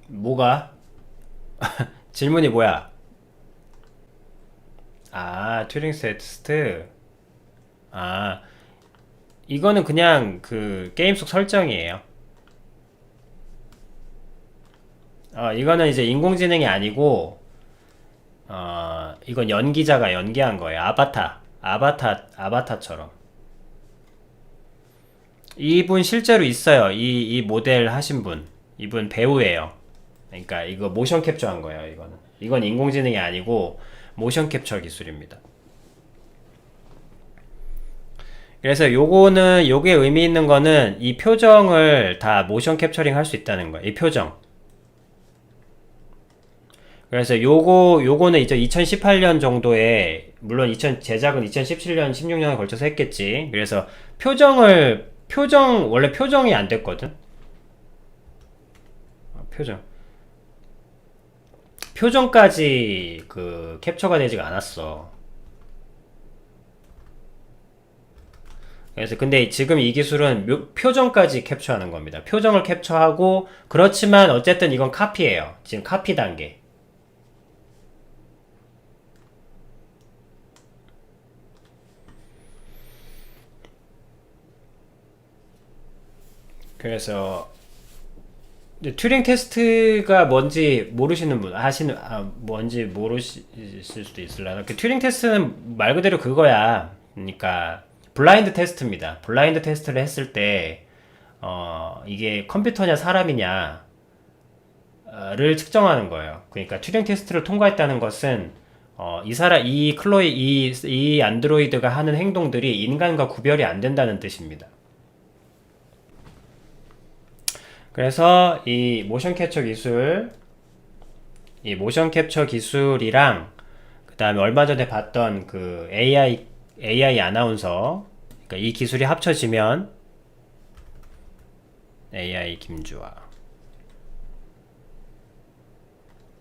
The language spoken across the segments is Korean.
뭐가? 질문이 뭐야? 아, 튜링 테스트. 아, 이거는 그냥 그 게임 속 설정이에요. 이거는 이제 인공지능이 아니고, 이건 연기자가 연기한 거예요. 아바타처럼. 이분 실제로 있어요. 이 모델 하신 분. 이분 배우예요. 그러니까 이거 모션 캡처 한 거예요, 이거는. 이건 인공지능이 아니고, 모션 캡처 기술입니다. 그래서 요게 의미 있는 거는 이 표정을 다 모션 캡처링 할 수 있다는 거예요. 이 표정. 그래서 요거는 이제 2018년 정도에, 물론 제작은 2017년, 16년에 걸쳐서 했겠지. 그래서 원래 표정이 안 됐거든? 표정. 표정까지 그 캡처가 되지가 않았어. 그래서 근데 지금 이 기술은 표정까지 캡처하는 겁니다. 표정을 캡처하고, 그렇지만 어쨌든 이건 카피예요. 지금 카피 단계. 그래서 튜링 테스트가 뭔지 모르시는 분 뭔지 모르실 수도 있을라나. 그 튜링 테스트는 말 그대로 그거야. 그러니까 블라인드 테스트입니다. 블라인드 테스트를 했을 때 이게 컴퓨터냐 사람이냐를 측정하는 거예요. 그러니까 튜링 테스트를 통과했다는 것은 이 안드로이드가 하는 행동들이 인간과 구별이 안 된다는 뜻입니다. 그래서 이 모션 캡처 기술이랑 그 다음에 얼마 전에 봤던 그 AI 아나운서, 그러니까 이 기술이 합쳐지면 AI 김주아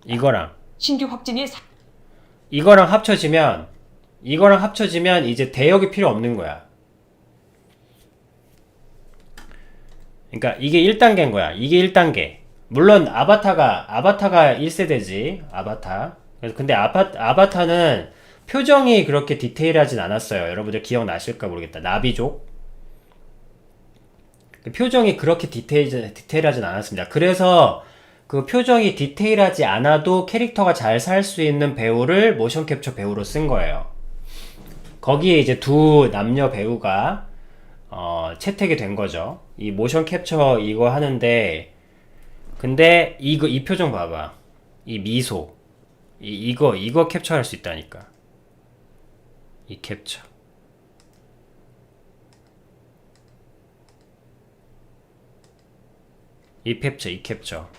이거랑 신규 확진이 이거랑 합쳐지면 이제 대역이 필요 없는 거야. 그러니까 이게 1단계인 거야. 이게 1단계. 물론 아바타가 1세대지. 아바타. 그래서 근데 아바타는 표정이 그렇게 디테일하진 않았어요. 여러분들 기억나실까 모르겠다. 나비족. 그 표정이 그렇게 디테일하진 않았습니다. 그래서 그 표정이 디테일하지 않아도 캐릭터가 잘 살 수 있는 배우를 모션 캡처 배우로 쓴 거예요. 거기에 이제 두 남녀 배우가 채택이 된 거죠. 이 모션 캡처 이거 하는데, 근데 이 표정 봐봐. 이 미소. 이거 캡처할 수 있다니까. 이 캡처. 이 캡처.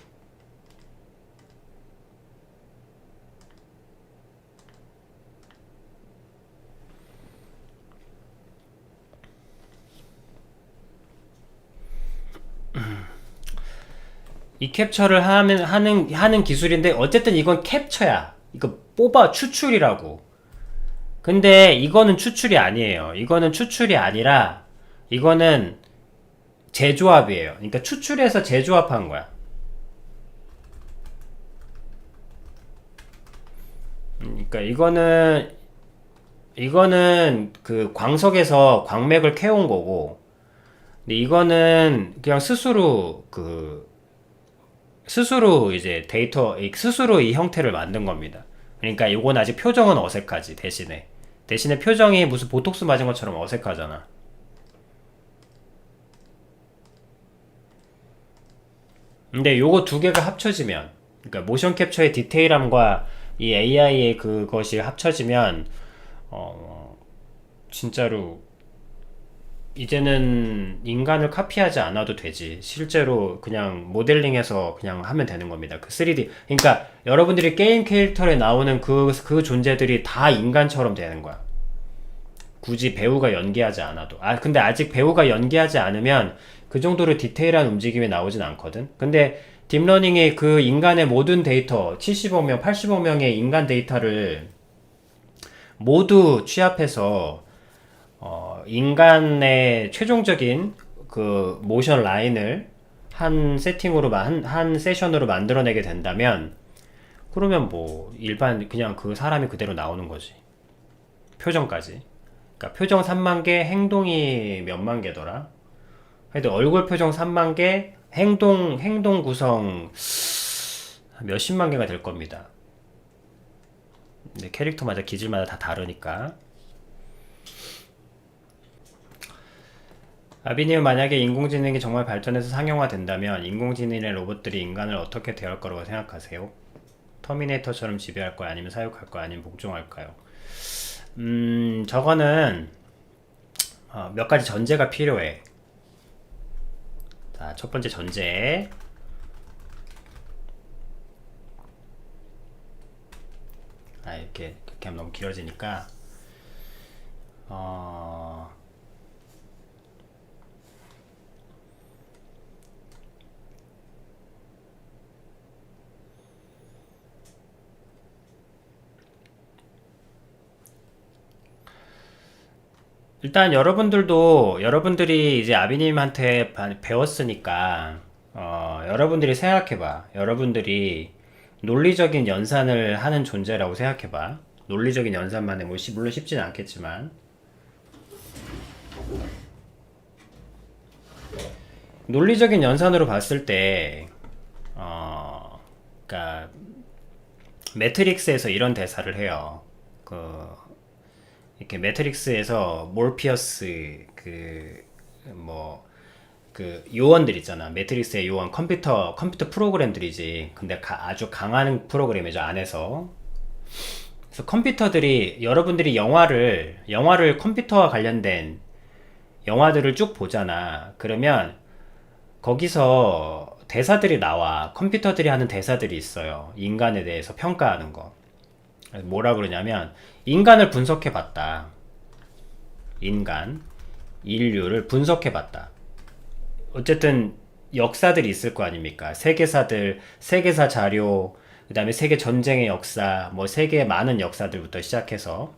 이 캡처를 하는 기술인데, 어쨌든 이건 캡처야. 이거 뽑아, 추출이라고. 근데 이거는 추출이 아니에요. 이거는 추출이 아니라, 이거는 재조합이에요. 그러니까 추출해서 재조합한 거야. 그러니까 이거는 그 광석에서 광맥을 캐온 거고, 근데 이거는 그냥 스스로 이제 스스로 이 형태를 만든 겁니다. 그러니까 이건 아직 표정은 어색하지, 대신에 표정이 무슨 보톡스 맞은 것처럼 어색하잖아. 근데 요거 두 개가 합쳐지면, 그러니까 모션 캡처의 디테일함과 이 AI의 그것이 합쳐지면, 어, 진짜로 이제는 인간을 카피하지 않아도 되지. 실제로 그냥 모델링해서 그냥 하면 되는 겁니다. 그 3D. 그러니까 여러분들이 게임 캐릭터에 나오는 그 존재들이 다 인간처럼 되는 거야. 굳이 배우가 연기하지 않아도. 근데 아직 배우가 연기하지 않으면 그 정도로 디테일한 움직임이 나오진 않거든. 근데 딥러닝의 그 인간의 모든 데이터, 70억 명, 80억 명의 인간 데이터를 모두 취합해서 인간의 최종적인 그 모션 라인을 한 세팅으로 한 세션으로 만들어내게 된다면 그러면 뭐 일반 그냥 그 사람이 그대로 나오는 거지. 표정까지. 그러니까 표정 3만 개, 행동이 몇만 개더라. 하여튼 얼굴 표정 3만 개, 행동 구성 몇십만 개가 될 겁니다. 근데 캐릭터마다 기질마다 다 다르니까. 아비님은 만약에 인공지능이 정말 발전해서 상용화된다면 인공지능의 로봇들이 인간을 어떻게 대할 거라고 생각하세요? 터미네이터처럼 지배할 거야? 아니면 사육할 거야? 아니면 복종할까요? 저거는 몇 가지 전제가 필요해. 자, 첫 번째 전제. 이렇게 하면 너무 길어지니까 일단 여러분들이 이제 아비님한테 배웠으니까 여러분들이 생각해봐. 여러분들이 논리적인 연산을 하는 존재라고 생각해봐. 논리적인 연산만 해. 물론 쉽지는 않겠지만 논리적인 연산으로 봤을 때 그러니까 매트릭스에서 이런 대사를 해요. 이렇게 매트릭스에서 몰피어스 요원들 있잖아. 매트릭스의 요원 컴퓨터 프로그램들이지. 근데 아주 강한 프로그램이죠, 안에서. 그래서 컴퓨터들이 여러분들이 영화를 컴퓨터와 관련된 영화들을 쭉 보잖아. 그러면 거기서 대사들이 나와. 컴퓨터들이 하는 대사들이 있어요. 인간에 대해서 평가하는 거. 뭐라 그러냐면 인간을 분석해 봤다. 인류를 분석해 봤다. 어쨌든 역사들이 있을 거 아닙니까? 세계사 자료, 그 다음에 세계 전쟁의 역사, 뭐 세계의 많은 역사들부터 시작해서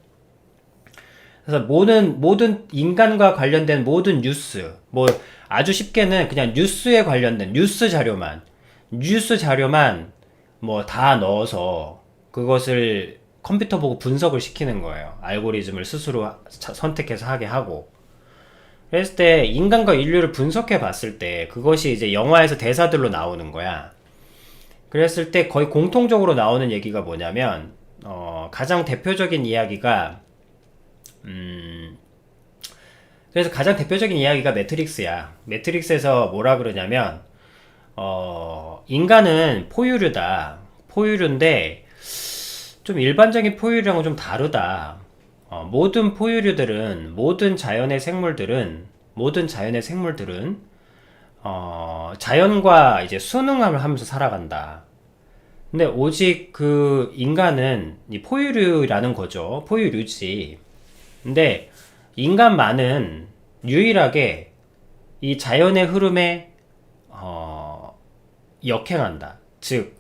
그래서 모든 인간과 관련된 모든 뉴스, 뭐 아주 쉽게는 그냥 뉴스에 관련된 뉴스 자료만 뭐 다 넣어서 그것을 컴퓨터 보고 분석을 시키는 거예요. 알고리즘을 스스로 선택해서 하게 하고. 그랬을 때 인간과 인류를 분석해 봤을 때 그것이 이제 영화에서 대사들로 나오는 거야. 그랬을 때 거의 공통적으로 나오는 얘기가 뭐냐면 가장 대표적인 이야기가 그래서 가장 대표적인 이야기가 매트릭스야. 매트릭스에서 뭐라 그러냐면 인간은 포유류다. 포유류인데 좀 일반적인 포유류랑은 좀 다르다. 모든 포유류들은 모든 자연의 생물들은 자연과 이제 순응을 하면서 살아간다. 근데 오직 그 인간은 이 포유류라는 거죠. 포유류지. 근데 인간만은 유일하게 이 자연의 흐름에 역행한다. 즉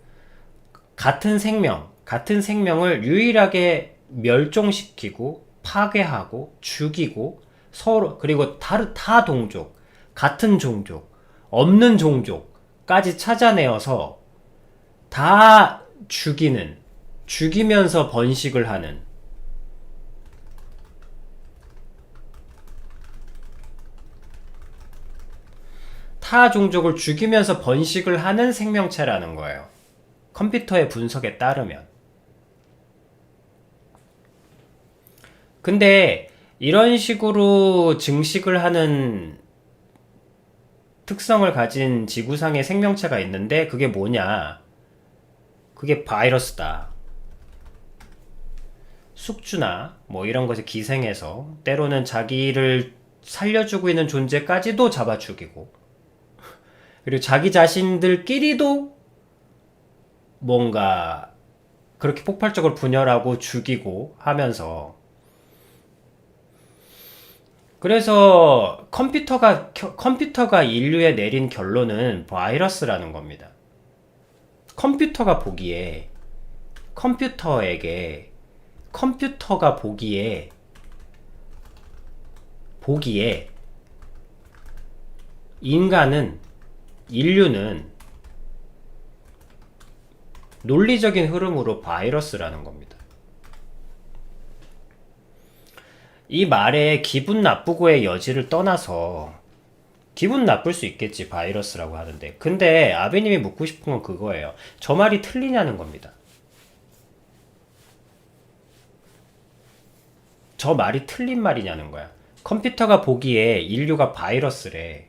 같은 생명을 유일하게 멸종시키고 파괴하고 죽이고 서로 그리고 타 동족, 같은 종족, 없는 종족까지 찾아내어서 다 죽이면서 번식을 하는 타 종족을 죽이면서 번식을 하는 생명체라는 거예요. 컴퓨터의 분석에 따르면. 근데 이런 식으로 증식을 하는 특성을 가진 지구상의 생명체가 있는데 그게 뭐냐? 그게 바이러스다. 숙주나 뭐 이런 것에 기생해서 때로는 자기를 살려주고 있는 존재까지도 잡아 죽이고 그리고 자기 자신들끼리도 뭔가 그렇게 폭발적으로 분열하고 죽이고 하면서 그래서 컴퓨터가 인류에 내린 결론은 바이러스라는 겁니다. 컴퓨터가 보기에 인간은 인류는 논리적인 흐름으로 바이러스라는 겁니다. 이 말에 기분 나쁘고의 여지를 떠나서 기분 나쁠 수 있겠지, 바이러스라고 하는데. 근데 아베님이 묻고 싶은 건 그거예요. 저 말이 틀리냐는 겁니다. 저 말이 틀린 말이냐는 거야. 컴퓨터가 보기에 인류가 바이러스래.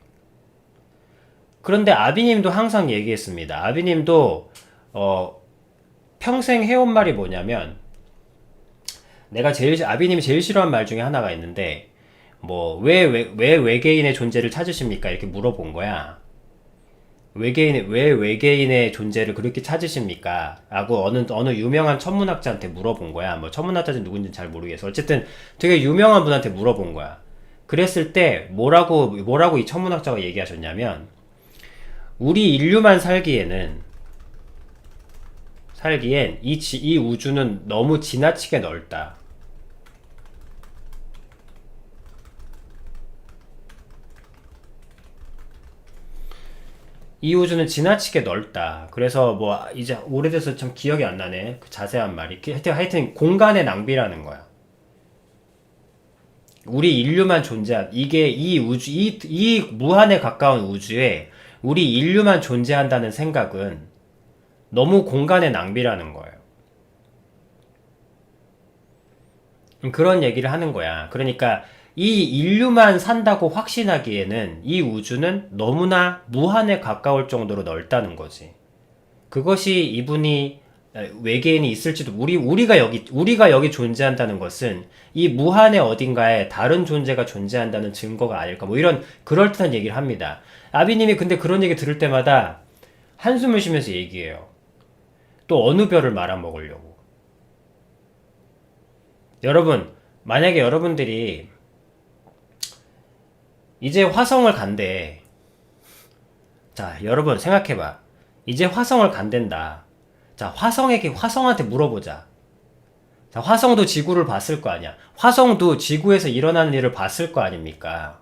그런데 아비님도 항상 얘기했습니다. 아비님도 평생 해온 말이 뭐냐면, 아비님이 제일 싫어하는 말 중에 하나가 있는데, 왜 외계인의 존재를 찾으십니까? 이렇게 물어본 거야. 왜 외계인의 존재를 그렇게 찾으십니까? 라고 어느 유명한 천문학자한테 물어본 거야. 뭐 천문학자는 누군지는 잘 모르겠어. 어쨌든 되게 유명한 분한테 물어본 거야. 그랬을 때 뭐라고 이 천문학자가 얘기하셨냐면, 우리 인류만 살기엔 이 우주는 너무 지나치게 넓다. 이 우주는 지나치게 넓다. 그래서 이제 오래돼서 참 기억이 안 나네. 그 자세한 말이. 하여튼 공간의 낭비라는 거야. 우리 인류만 이게 이 우주, 이 무한에 가까운 우주에 우리 인류만 존재한다는 생각은 너무 공간의 낭비라는 거예요. 그런 얘기를 하는 거야. 그러니까 이 인류만 산다고 확신하기에는 이 우주는 너무나 무한에 가까울 정도로 넓다는 거지. 그것이 이분이 외계인이 있을지도 우리가 여기 존재한다는 것은 이 무한의 어딘가에 다른 존재가 존재한다는 증거가 아닐까, 이런 그럴듯한 얘기를 합니다. 아비님이 근데 그런 얘기 들을 때마다 한숨을 쉬면서 얘기해요. 또 어느 별을 말아먹으려고. 여러분, 만약에 여러분들이 이제 화성을 간대. 자, 여러분 생각해봐. 이제 화성을 간댄다. 자, 화성한테 물어보자. 자, 화성도 지구를 봤을 거 아니야. 화성도 지구에서 일어나는 일을 봤을 거 아닙니까?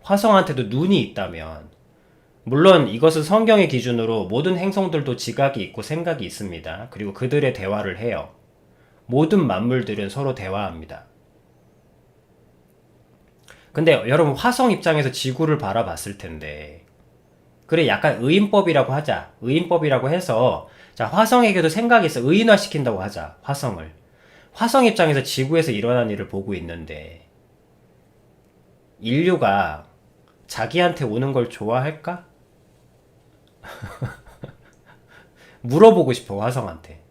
화성한테도 눈이 있다면. 물론 이것은 성경의 기준으로 모든 행성들도 지각이 있고 생각이 있습니다. 그리고 그들의 대화를 해요. 모든 만물들은 서로 대화합니다. 근데 여러분, 화성 입장에서 지구를 바라봤을 텐데, 그래, 약간 의인법이라고 하자. 의인법이라고 해서, 자, 화성에게도 생각이 있어. 의인화시킨다고 하자. 화성을. 화성 입장에서 지구에서 일어난 일을 보고 있는데, 인류가 자기한테 오는 걸 좋아할까? 물어보고 싶어, 화성한테.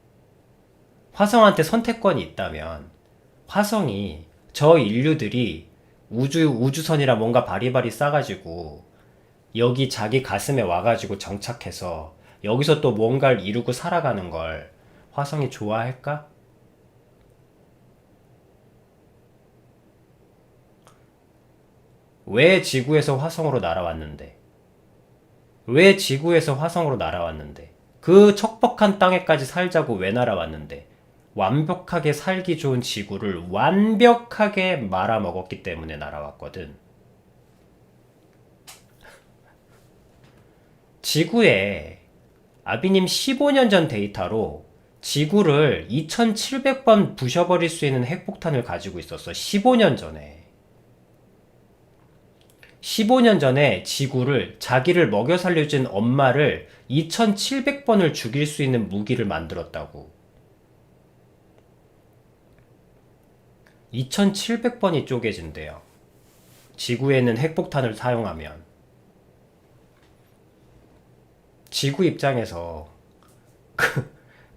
화성한테 선택권이 있다면, 화성이 저 인류들이 우주선이라 뭔가 바리바리 싸가지고 여기 자기 가슴에 와가지고 정착해서 여기서 또 뭔가를 이루고 살아가는 걸 화성이 좋아할까? 왜 지구에서 화성으로 날아왔는데? 그 척박한 땅에까지 살자고 왜 날아왔는데? 완벽하게 살기 좋은 지구를 완벽하게 말아먹었기 때문에 날아왔거든. 지구에 아비님 15년 전 데이터로 지구를 2700번 부셔버릴 수 있는 핵폭탄을 가지고 있었어. 15년 전에. 15년 전에 지구를, 자기를 먹여 살려준 엄마를 2700번을 죽일 수 있는 무기를 만들었다고. 2700번이 쪼개진대요. 지구에는 핵폭탄을 사용하면. 지구 입장에서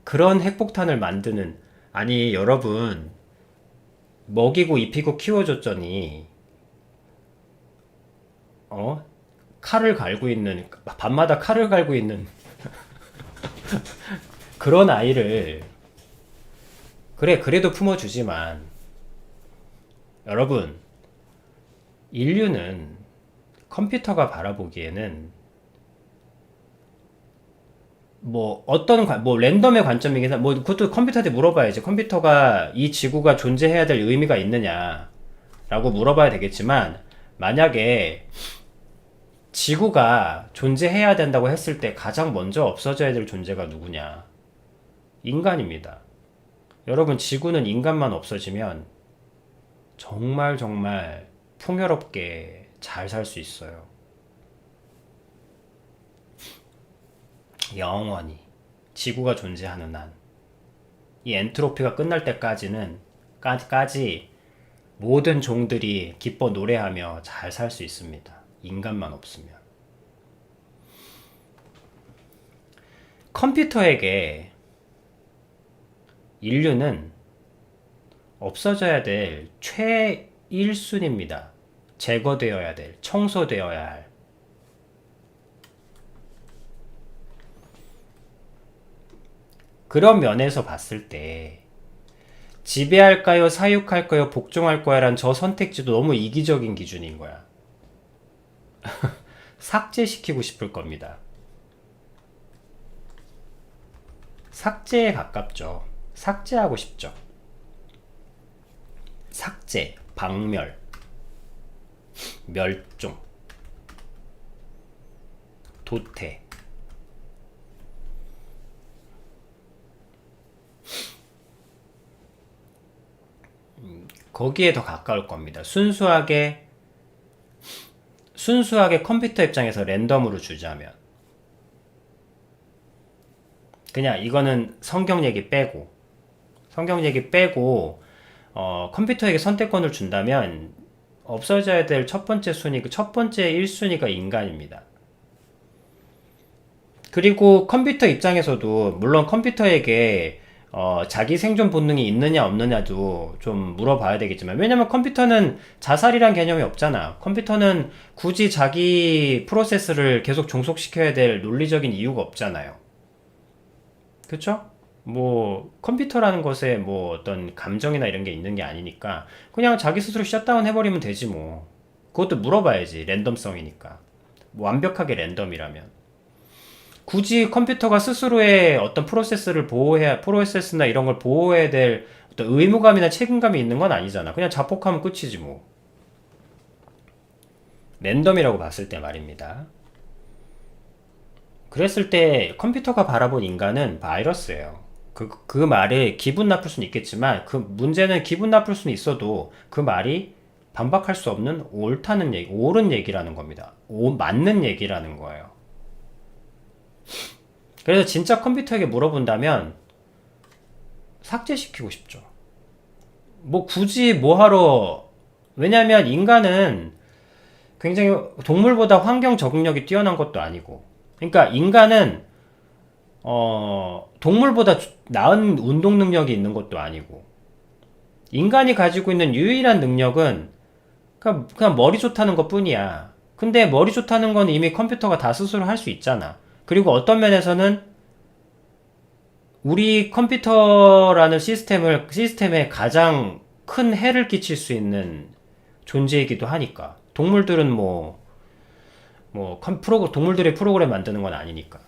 그런 핵폭탄을 만드는, 아니 여러분, 먹이고 입히고 키워줬더니 칼을 갈고 있는, 밤마다 칼을 갈고 있는 그런 아이를, 그래도 품어주지만, 여러분, 인류는 컴퓨터가 바라보기에는 랜덤의 관점이긴 한, 그것도 컴퓨터한테 물어봐야지. 컴퓨터가 이 지구가 존재해야 될 의미가 있느냐 라고 물어봐야 되겠지만, 만약에 지구가 존재해야 된다고 했을 때 가장 먼저 없어져야 될 존재가 누구냐? 인간입니다. 여러분, 지구는 인간만 없어지면 정말 정말 풍요롭게 잘 살 수 있어요. 영원히. 지구가 존재하는 한. 이 엔트로피가 끝날 때까지는, 까지 모든 종들이 기뻐 노래하며 잘 살 수 있습니다. 인간만 없으면. 컴퓨터에게 인류는 없어져야 될 최1순위입니다. 제거되어야 될, 청소되어야 할. 그런 면에서 봤을 때 지배할까요? 사육할까요? 복종할 거야? 라는 저 선택지도 너무 이기적인 기준인 거야. 삭제시키고 싶을 겁니다. 삭제에 가깝죠. 삭제하고 싶죠. 삭제, 박멸, 멸종, 도태. 거기에 더 가까울 겁니다. 순수하게 컴퓨터 입장에서 랜덤으로 주자면, 그냥 이거는 성경 얘기 빼고 컴퓨터에게 선택권을 준다면 없어져야 될 첫 번째 순위, 첫 번째 1순위가 인간입니다. 그리고 컴퓨터 입장에서도 물론 컴퓨터에게 자기 생존 본능이 있느냐 없느냐도 좀 물어봐야 되겠지만, 왜냐면 컴퓨터는 자살이란 개념이 없잖아. 컴퓨터는 굳이 자기 프로세스를 계속 종속시켜야 될 논리적인 이유가 없잖아요. 그쵸? 뭐 컴퓨터라는 것에 뭐 어떤 감정이나 이런 게 있는 게 아니니까 그냥 자기 스스로 셧다운 해버리면 되지 뭐. 그것도 물어봐야지. 랜덤성이니까. 뭐 완벽하게 랜덤이라면. 굳이 컴퓨터가 스스로의 어떤 프로세스나 이런 걸 보호해야 될 어떤 의무감이나 책임감이 있는 건 아니잖아. 그냥 자폭하면 끝이지 뭐. 랜덤이라고 봤을 때 말입니다. 그랬을 때 컴퓨터가 바라본 인간은 바이러스예요. 그 말에 기분 나쁠 수는 있겠지만, 그 문제는 기분 나쁠 수는 있어도 그 말이 반박할 수 없는 옳은 얘기라는 겁니다. 맞는 얘기라는 거예요. 그래서 진짜 컴퓨터에게 물어본다면 삭제시키고 싶죠. 뭐 굳이 뭐하러. 왜냐면 인간은 굉장히 동물보다 환경 적응력이 뛰어난 것도 아니고, 그러니까 인간은 동물보다 나은 운동 능력이 있는 것도 아니고, 인간이 가지고 있는 유일한 능력은 그냥 머리 좋다는 것 뿐이야. 근데 머리 좋다는 건 이미 컴퓨터가 다 스스로 할 수 있잖아. 그리고 어떤 면에서는 우리 컴퓨터라는 시스템에 가장 큰 해를 끼칠 수 있는 존재이기도 하니까. 동물들은 동물들의 프로그램 만드는 건 아니니까.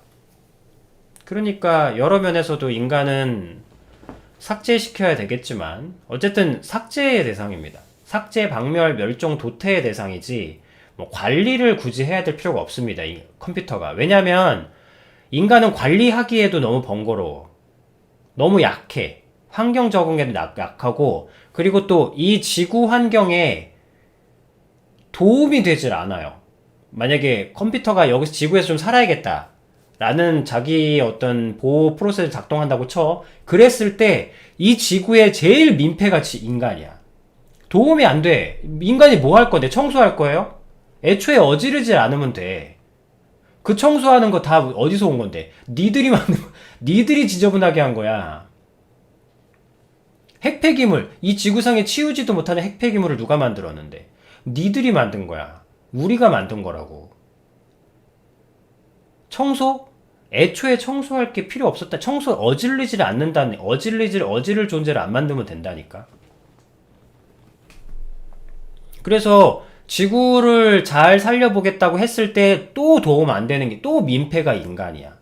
그러니까 여러 면에서도 인간은 삭제시켜야 되겠지만 어쨌든 삭제의 대상입니다. 삭제, 박멸, 멸종, 도태의 대상이지 뭐 관리를 굳이 해야 될 필요가 없습니다. 이 컴퓨터가. 왜냐면 인간은 관리하기에도 너무 번거로워. 너무 약해. 환경 적응에도 약하고, 그리고 또 이 지구 환경에 도움이 되질 않아요. 만약에 컴퓨터가 여기서 지구에서 좀 살아야겠다 라는 자기 어떤 보호 프로세스를 작동한다고 쳐. 그랬을 때 이 지구의 제일 민폐가 인간이야. 도움이 안 돼. 인간이 뭐 할 건데? 청소할 거예요? 애초에 어지르지 않으면 돼. 그 청소하는 거 다 어디서 온 건데? 니들이 지저분하게 한 거야. 핵폐기물, 이 지구상에 치우지도 못하는 핵폐기물을 누가 만들었는데? 니들이 만든 거야. 우리가 만든 거라고. 청소? 애초에 청소할 게 필요 없었다. 어지르지를 않는다는, 어지를 존재를 안 만들면 된다니까. 그래서 지구를 잘 살려보겠다고 했을 때 또 도움 안 되는 게 또 민폐가 인간이야.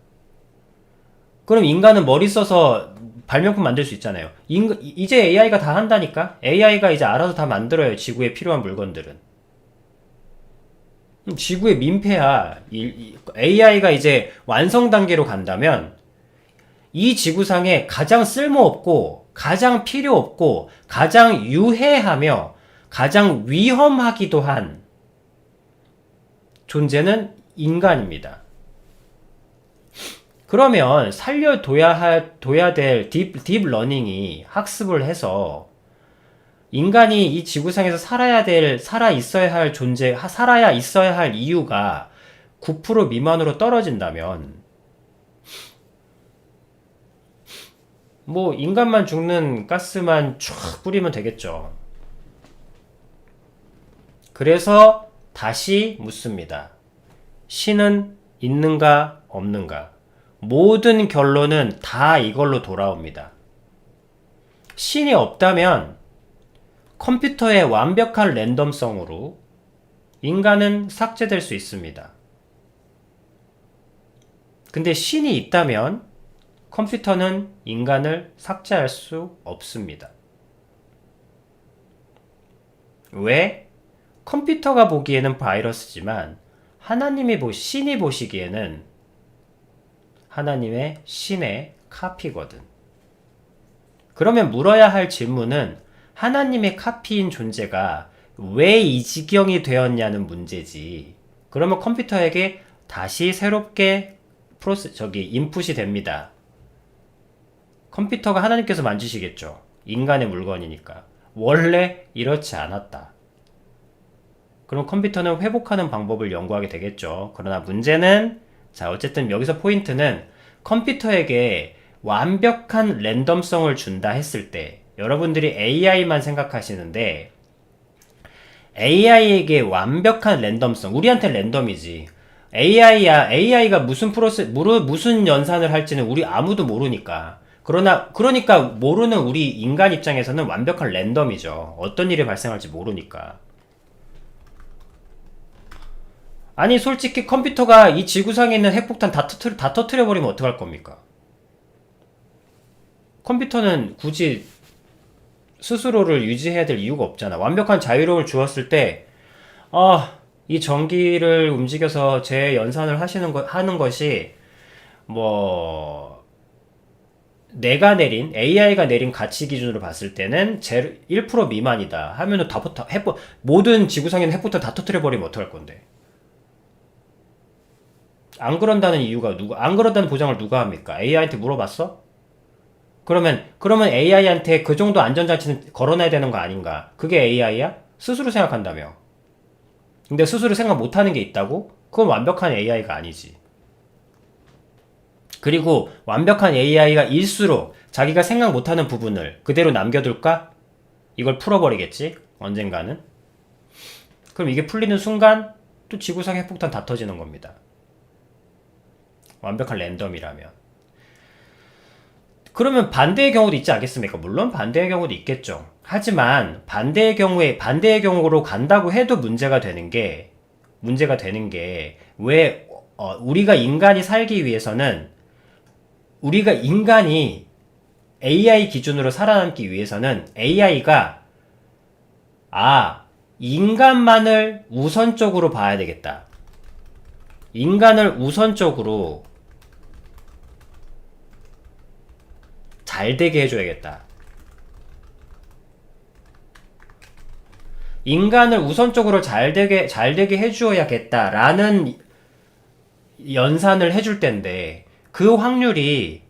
그럼 인간은 머리 써서 발명품 만들 수 있잖아요. 이제 AI가 다 한다니까? AI가 이제 알아서 다 만들어요. 지구에 필요한 물건들은. 지구의 민폐야. AI가 이제 완성 단계로 간다면 이 지구상에 가장 쓸모없고 가장 필요 없고 가장 유해하며 가장 위험하기도 한 존재는 인간입니다. 그러면 살려둬야 될 딥러닝이 학습을 해서 인간이 이 지구상에서 살아야 있어야 할 이유가 9% 미만으로 떨어진다면, 뭐, 인간만 죽는 가스만 쫙 뿌리면 되겠죠. 그래서 다시 묻습니다. 신은 있는가, 없는가? 모든 결론은 다 이걸로 돌아옵니다. 신이 없다면 컴퓨터의 완벽한 랜덤성으로 인간은 삭제될 수 있습니다. 근데 신이 있다면 컴퓨터는 인간을 삭제할 수 없습니다. 왜? 컴퓨터가 보기에는 바이러스지만 신이 보시기에는 하나님의 신의 카피거든. 그러면 물어야 할 질문은 하나님의 카피인 존재가 왜 이 지경이 되었냐는 문제지. 그러면 컴퓨터에게 다시 새롭게 인풋이 됩니다. 컴퓨터가 하나님께서 만지시겠죠. 인간의 물건이니까. 원래 이렇지 않았다. 그럼 컴퓨터는 회복하는 방법을 연구하게 되겠죠. 그러나 문제는, 자, 어쨌든 여기서 포인트는 컴퓨터에게 완벽한 랜덤성을 준다 했을 때, 여러분들이 AI만 생각하시는데, AI에게 완벽한 랜덤성, 우리한테 랜덤이지. AI가 무슨 연산을 할지는 우리 아무도 모르니까. 그러니까 모르는 우리 인간 입장에서는 완벽한 랜덤이죠. 어떤 일이 발생할지 모르니까. 아니, 솔직히 컴퓨터가 이 지구상에 있는 핵폭탄 다 터트려버리면 어떡할 겁니까? 컴퓨터는 굳이 스스로를 유지해야 될 이유가 없잖아. 완벽한 자유로움을 주었을 때, 이 전기를 움직여서 재연산을 하는 것이, AI가 내린 가치 기준으로 봤을 때는 1% 미만이다 하면은 모든 지구상에 있는 핵폭탄 다 터트려버리면 어떡할 건데? 안 그런다는 보장을 누가 합니까? AI한테 물어봤어? 그러면 AI한테 그 정도 안전장치는 걸어놔야 되는 거 아닌가? 그게 AI야? 스스로 생각한다며. 근데 스스로 생각 못하는 게 있다고? 그건 완벽한 AI가 아니지. 그리고 완벽한 AI가 일수록 자기가 생각 못하는 부분을 그대로 남겨둘까? 이걸 풀어버리겠지? 언젠가는. 그럼 이게 풀리는 순간 또 지구상 핵폭탄 다 터지는 겁니다. 완벽한 랜덤이라면. 그러면 반대의 경우도 있지 않겠습니까? 물론 반대의 경우도 있겠죠. 하지만 반대의 경우로 간다고 해도 문제가 되는 게 왜 우리가 인간이 살기 위해서는, 우리가 인간이 AI 기준으로 살아남기 위해서는 AI가 인간만을 우선적으로 봐야 되겠다. 인간을 우선적으로 잘 되게 해줘야겠다. 인간을 우선적으로 잘 되게 해주어야겠다라는 연산을 해줄 텐데, 그 확률이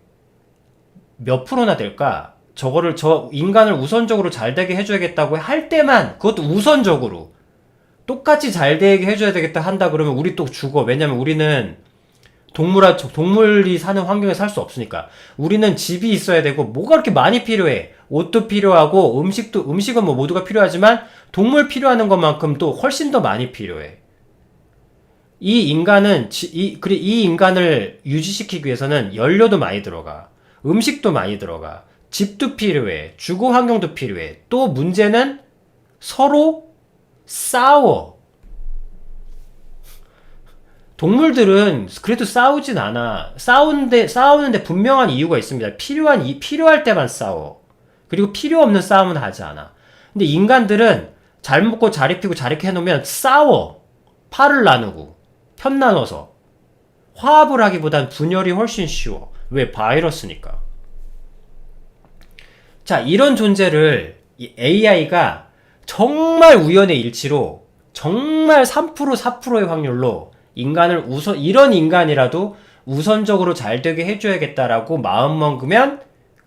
몇 프로나 될까? 인간을 우선적으로 잘 되게 해줘야겠다고 할 때만, 그것도 우선적으로 똑같이 잘 되게 해줘야 되겠다 한다 그러면 우리 또 죽어. 왜냐면 우리는 동물이 사는 환경에 살 수 없으니까. 우리는 집이 있어야 되고, 뭐가 그렇게 많이 필요해. 옷도 필요하고, 음식은 모두가 필요하지만, 동물 필요하는 것만큼 또 훨씬 더 많이 필요해. 이 인간을 유지시키기 위해서는 연료도 많이 들어가. 음식도 많이 들어가. 집도 필요해. 주거 환경도 필요해. 또 문제는 서로 싸워. 동물들은 그래도 싸우진 않아. 싸우는데 분명한 이유가 있습니다. 필요할 때만 싸워. 그리고 필요 없는 싸움은 하지 않아. 근데 인간들은 잘 먹고 잘 입히고 잘 이렇게 해놓으면 싸워. 팔을 나누고 편 나눠서 화합을 하기보단 분열이 훨씬 쉬워. 왜? 바이러스니까. 자, 이런 존재를 이 AI가 정말 우연의 일치로 정말 3% 4%의 확률로 인간을 이런 인간이라도 우선적으로 잘 되게 해줘야겠다라고 마음먹으면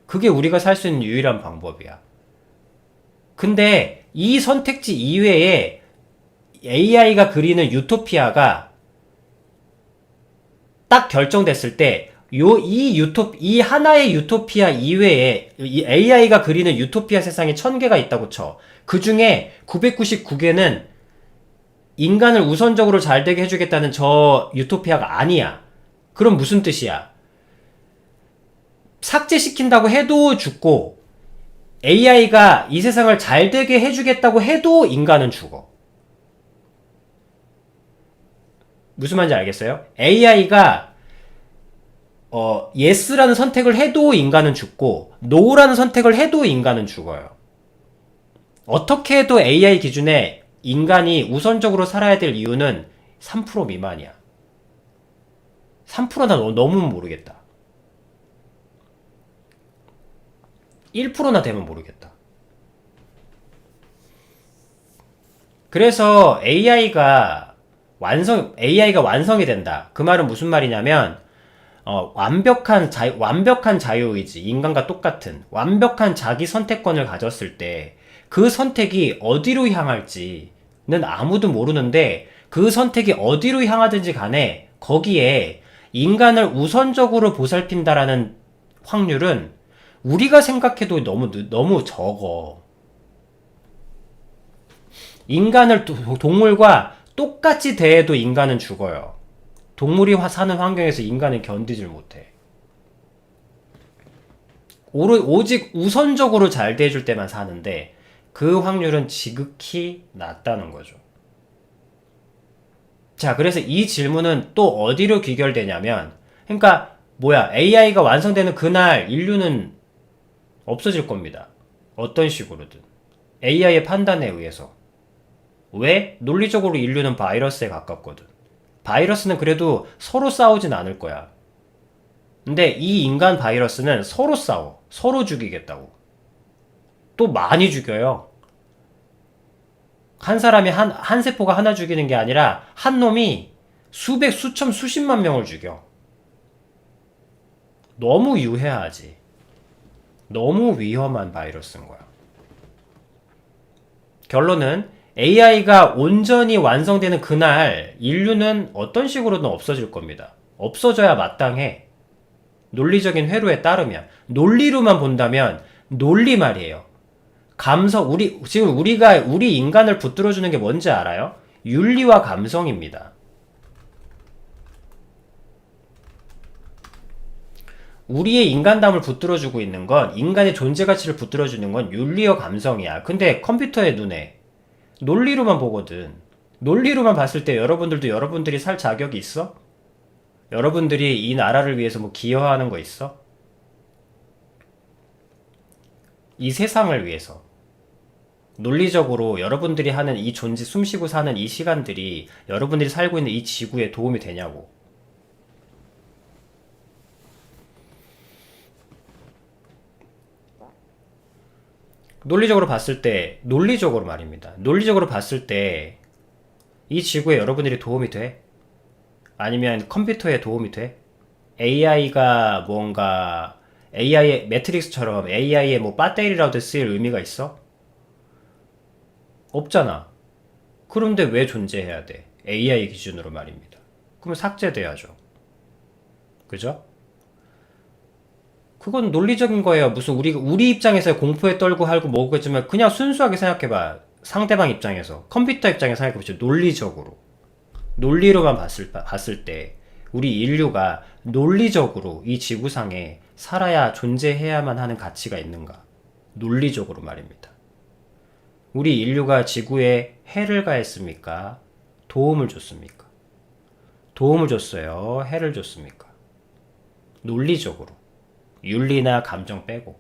그게 우리가 살 수 있는 유일한 방법이야. 근데 이 선택지 이외에 AI가 그리는 유토피아가 딱 결정됐을 때 이 하나의 유토피아 이외에 이 AI가 그리는 유토피아 세상이 1000개가 있다고 쳐. 그 중에 999개는 인간을 우선적으로 잘 되게 해주겠다는 저 유토피아가 아니야. 그럼 무슨 뜻이야? 삭제시킨다고 해도 죽고 AI가 이 세상을 잘 되게 해주겠다고 해도 인간은 죽어. 무슨 말인지 알겠어요? AI가 yes라는 선택을 해도 인간은 죽고 no라는 선택을 해도 인간은 죽어요. 어떻게 해도 AI 기준에 인간이 우선적으로 살아야 될 이유는 3% 미만이야. 3%나 너무 모르겠다. 1%나 되면 모르겠다. 그래서 AI가 완성이 된다. 그 말은 무슨 말이냐면 완벽한 자유의지, 인간과 똑같은 완벽한 자기 선택권을 가졌을 때 그 선택이 어디로 향할지는 아무도 모르는데 그 선택이 어디로 향하든지 간에 거기에 인간을 우선적으로 보살핀다라는 확률은 우리가 생각해도 너무 적어. 인간을 동물과 똑같이 대해도 인간은 죽어요. 동물이 사는 환경에서 인간은 견디질 못해. 오직 우선적으로 잘 대해줄 때만 사는데 그 확률은 지극히 낮다는 거죠. 자, 그래서 이 질문은 또 어디로 귀결되냐면, 그러니까 뭐야, AI가 완성되는 그날 인류는 없어질 겁니다. 어떤 식으로든. AI의 판단에 의해서. 왜? 논리적으로 인류는 바이러스에 가깝거든. 바이러스는 그래도 서로 싸우진 않을 거야. 근데 이 인간 바이러스는 서로 싸워. 서로 죽이겠다고. 또 많이 죽여요. 한 사람이 한 세포가 하나 죽이는 게 아니라 한 놈이 수백, 수천, 수십만 명을 죽여. 너무 유해하지. 너무 위험한 바이러스인 거야. 결론은 AI가 온전히 완성되는 그날 인류는 어떤 식으로든 없어질 겁니다. 없어져야 마땅해. 논리적인 회로에 따르면. 논리로만 본다면 논리 말이에요. 감성, 지금 우리 인간을 붙들어주는 게 뭔지 알아요? 윤리와 감성입니다. 우리의 인간담을 붙들어주고 있는 건, 인간의 존재 가치를 붙들어주는 건 윤리와 감성이야. 근데 컴퓨터의 눈에 논리로만 보거든. 논리로만 봤을 때 여러분들도 여러분들이 살 자격이 있어? 여러분들이 이 나라를 위해서 뭐 기여하는 거 있어? 이 세상을 위해서. 논리적으로 여러분들이 하는 이 존재, 숨쉬고 사는 이 시간들이 여러분들이 살고 있는 이 지구에 도움이 되냐고. 논리적으로 봤을 때, 논리적으로 말입니다. 논리적으로 봤을 때 이 지구에 여러분들이 도움이 돼? 아니면 컴퓨터에 도움이 돼? AI가 뭔가 AI의 매트릭스처럼 AI의 뭐 배터리라도 쓰일 의미가 있어? 없잖아. 그런데 왜 존재해야 돼? AI 기준으로 말입니다. 그러면 삭제돼야죠. 그죠? 그건 논리적인 거예요. 무슨 우리 입장에서 공포에 떨고 하고 뭐겠지만 그냥 순수하게 생각해봐. 상대방 입장에서. 컴퓨터 입장에서 생각해보죠. 논리적으로. 논리로만 봤을 때 우리 인류가 논리적으로 이 지구상에 살아야 존재해야만 하는 가치가 있는가? 논리적으로 말입니다. 우리 인류가 지구에 해를 가했습니까? 도움을 줬습니까? 도움을 줬어요? 해를 줬습니까? 논리적으로. 윤리나 감정 빼고.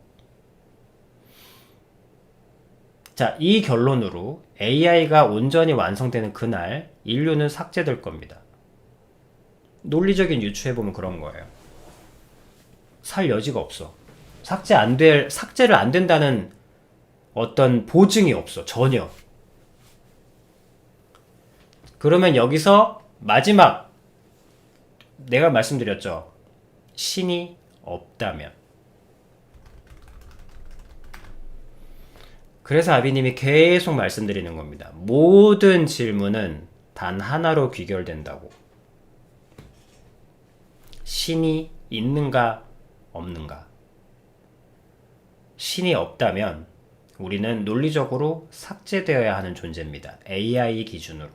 자, 이 결론으로 AI가 온전히 완성되는 그날 인류는 삭제될 겁니다. 논리적인 유추해보면 그런 거예요. 살 여지가 없어. 삭제를 안 된다는 어떤 보증이 없어. 전혀. 그러면 여기서 마지막 내가 말씀드렸죠. 신이 없다면. 그래서 아비님이 계속 말씀드리는 겁니다. 모든 질문은 단 하나로 귀결된다고. 신이 있는가 없는가. 신이 없다면 우리는 논리적으로 삭제되어야 하는 존재입니다. AI 기준으로.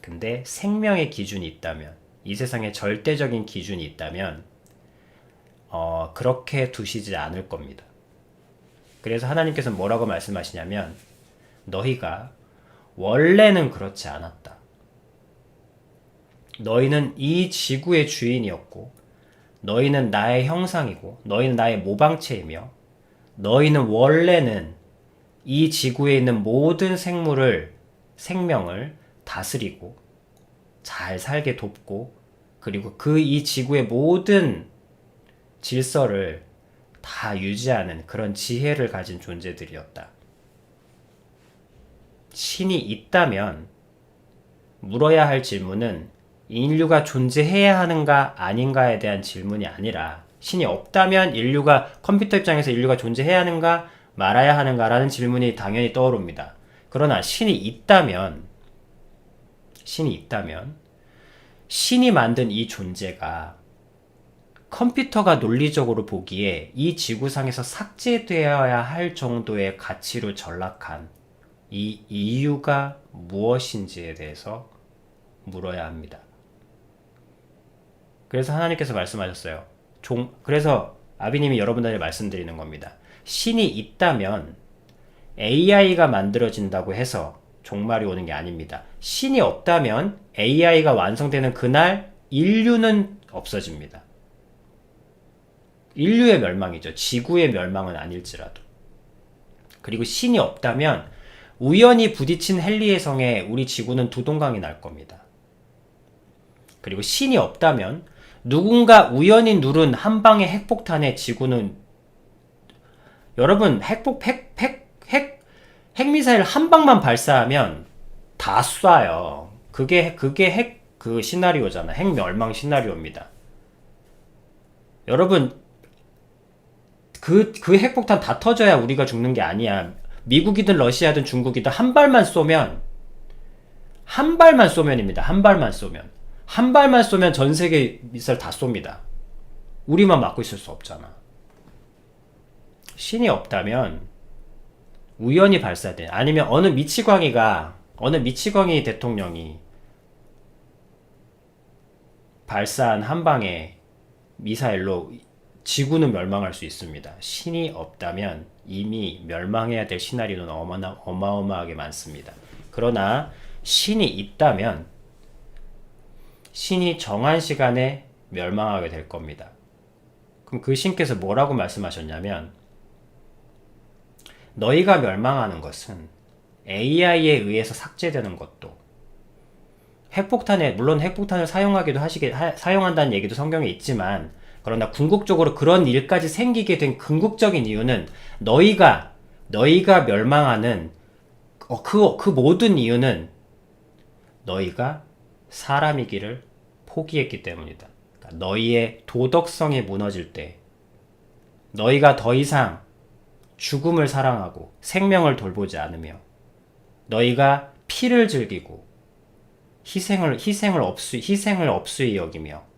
근데 생명의 기준이 있다면, 이 세상에 절대적인 기준이 있다면 그렇게 두시지 않을 겁니다. 그래서 하나님께서 뭐라고 말씀하시냐면 너희가 원래는 그렇지 않았다. 너희는 이 지구의 주인이었고 너희는 나의 형상이고 너희는 나의 모방체이며 너희는 원래는 이 지구에 있는 모든 생명을 다스리고 잘 살게 돕고 그리고 이 지구의 모든 질서를 다 유지하는 그런 지혜를 가진 존재들이었다. 신이 있다면 물어야 할 질문은 인류가 존재해야 하는가 아닌가에 대한 질문이 아니라 신이 없다면 컴퓨터 입장에서 인류가 존재해야 하는가 말아야 하는가라는 질문이 당연히 떠오릅니다. 그러나 신이 있다면 신이 만든 이 존재가 컴퓨터가 논리적으로 보기에 이 지구상에서 삭제되어야 할 정도의 가치로 전락한 이 이유가 무엇인지에 대해서 물어야 합니다. 그래서 하나님께서 말씀하셨어요. 그래서 아비님이 여러분들에게 말씀드리는 겁니다. 신이 있다면 AI가 만들어진다고 해서 종말이 오는 게 아닙니다. 신이 없다면 AI가 완성되는 그날 인류는 없어집니다. 인류의 멸망이죠. 지구의 멸망은 아닐지라도. 그리고 신이 없다면 우연히 부딪힌 헨리의 성에 우리 지구는 두동강이 날 겁니다. 그리고 신이 없다면 누군가 우연히 누른 한 방의 핵폭탄에 지구는 여러분 핵미사일 한 방만 발사하면 다 쏴요. 그게 그 시나리오잖아. 핵멸망 시나리오입니다. 여러분 그 핵폭탄 다 터져야 우리가 죽는 게 아니야. 미국이든 러시아든 중국이든 한 발만 쏘면입니다. 한 발만 쏘면 전 세계 미사일 다 쏩니다. 우리만 막고 있을 수 없잖아. 신이 없다면 우연히 발사된 아니면 어느 미치광이 대통령이 발사한 한 방의 미사일로 지구는 멸망할 수 있습니다. 신이 없다면 이미 멸망해야 될 시나리오는 어마어마하게 많습니다. 그러나 신이 있다면 신이 정한 시간에 멸망하게 될 겁니다. 그럼 그 신께서 뭐라고 말씀하셨냐면 너희가 멸망하는 것은 AI에 의해서 삭제되는 것도 물론 핵폭탄을 사용한다는 얘기도 성경에 있지만 그러나 궁극적으로 그런 일까지 생기게 된 궁극적인 이유는 너희가 멸망하는 그 모든 이유는 너희가 사람이기를 포기했기 때문이다. 그러니까 너희의 도덕성이 무너질 때 너희가 더 이상 죽음을 사랑하고 생명을 돌보지 않으며 너희가 피를 즐기고 희생을 업수히 여기며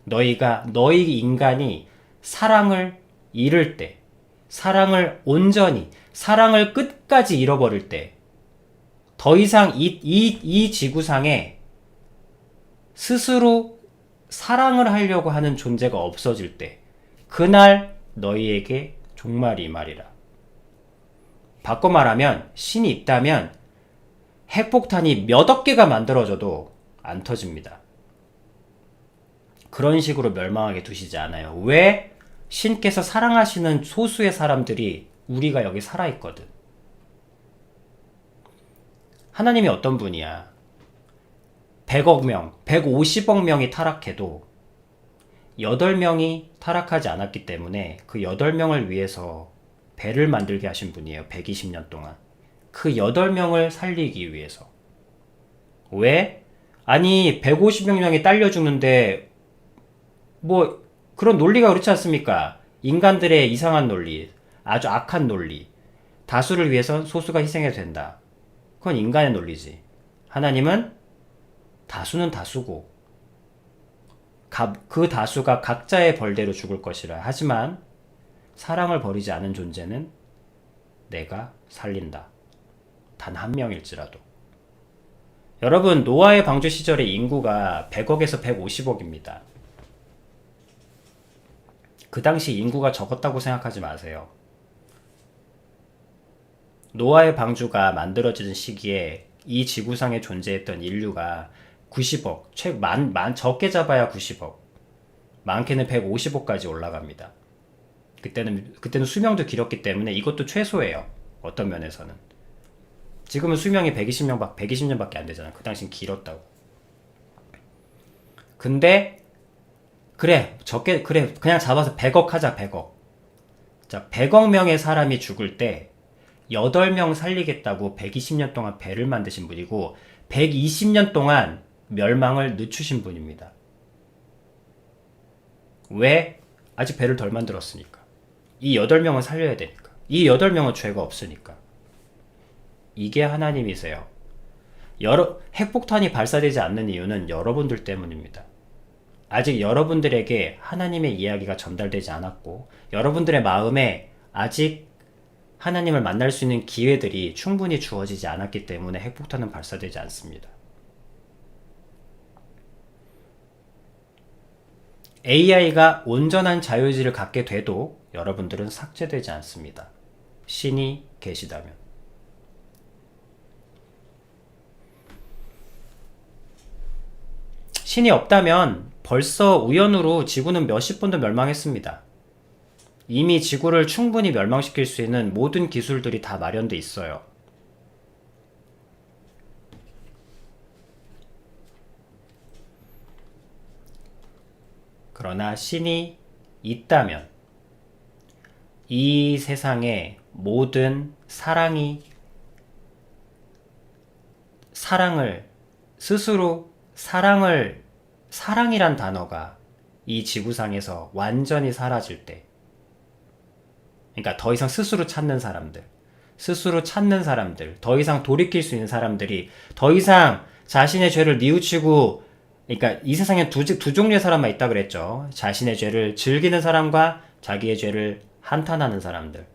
너희 인간이 사랑을 잃을 때, 사랑을 끝까지 잃어버릴 때, 더 이상 이 지구상에 스스로 사랑을 하려고 하는 존재가 없어질 때, 그날 너희에게 종말이 이 말이라. 바꿔 말하면 신이 있다면 핵폭탄이 몇억 개가 만들어져도 안 터집니다. 그런 식으로 멸망하게 두시지 않아요. 왜? 신께서 사랑하시는 소수의 사람들이 우리가 여기 살아있거든. 하나님이 어떤 분이야? 100억 명, 150억 명이 타락해도 8명이 타락하지 않았기 때문에 그 8명을 위해서 배를 만들게 하신 분이에요. 120년 동안. 그 8명을 살리기 위해서. 왜? 아니 150명이 딸려 죽는데 뭐 그런 논리가 그렇지 않습니까? 인간들의 이상한 논리, 아주 악한 논리. 다수를 위해선 소수가 희생해도 된다. 그건 인간의 논리지. 하나님은 다수는 다수고 그 다수가 각자의 벌대로 죽을 것이라. 하지만 사랑을 버리지 않은 존재는 내가 살린다. 단 한 명일지라도. 여러분, 노아의 방주 시절에 인구가 100억에서 150억입니다. 그 당시 인구가 적었다고 생각하지 마세요. 노아의 방주가 만들어지는 시기에 이 지구상에 존재했던 인류가 90억, 적게 잡아야 90억, 많게는 150억까지 올라갑니다. 그때는 수명도 길었기 때문에 이것도 최소예요. 어떤 면에서는. 지금은 수명이 120년밖에 안 되잖아. 그 당시는 길었다고. 근데 그래 그냥 잡아서 100억 하자. 100억. 자, 100억 명의 사람이 죽을 때 8명 살리겠다고 120년 동안 배를 만드신 분이고 120년 동안 멸망을 늦추신 분입니다. 왜? 아직 배를 덜 만들었으니까. 이 8명을 살려야 되니까. 이 8명은 죄가 없으니까. 이게 하나님이세요. 핵폭탄이 발사되지 않는 이유는 여러분들 때문입니다. 아직 여러분들에게 하나님의 이야기가 전달되지 않았고 여러분들의 마음에 아직 하나님을 만날 수 있는 기회들이 충분히 주어지지 않았기 때문에 핵폭탄은 발사되지 않습니다. AI가 온전한 자유의지를 갖게 돼도 여러분들은 삭제되지 않습니다. 신이 계시다면. 신이 없다면 벌써 우연으로 지구는 몇십 번도 멸망했습니다. 이미 지구를 충분히 멸망시킬 수 있는 모든 기술들이 다 마련돼 있어요. 그러나 신이 있다면 이 세상의 모든 사랑이란 단어가 이 지구상에서 완전히 사라질 때, 그러니까 더 이상 스스로 찾는 사람들, 더 이상 돌이킬 수 있는 사람들이 더 이상 자신의 죄를 뉘우치고, 그러니까 이 세상에 두 종류의 사람만 있다 그랬죠. 자신의 죄를 즐기는 사람과 자기의 죄를 한탄하는 사람들.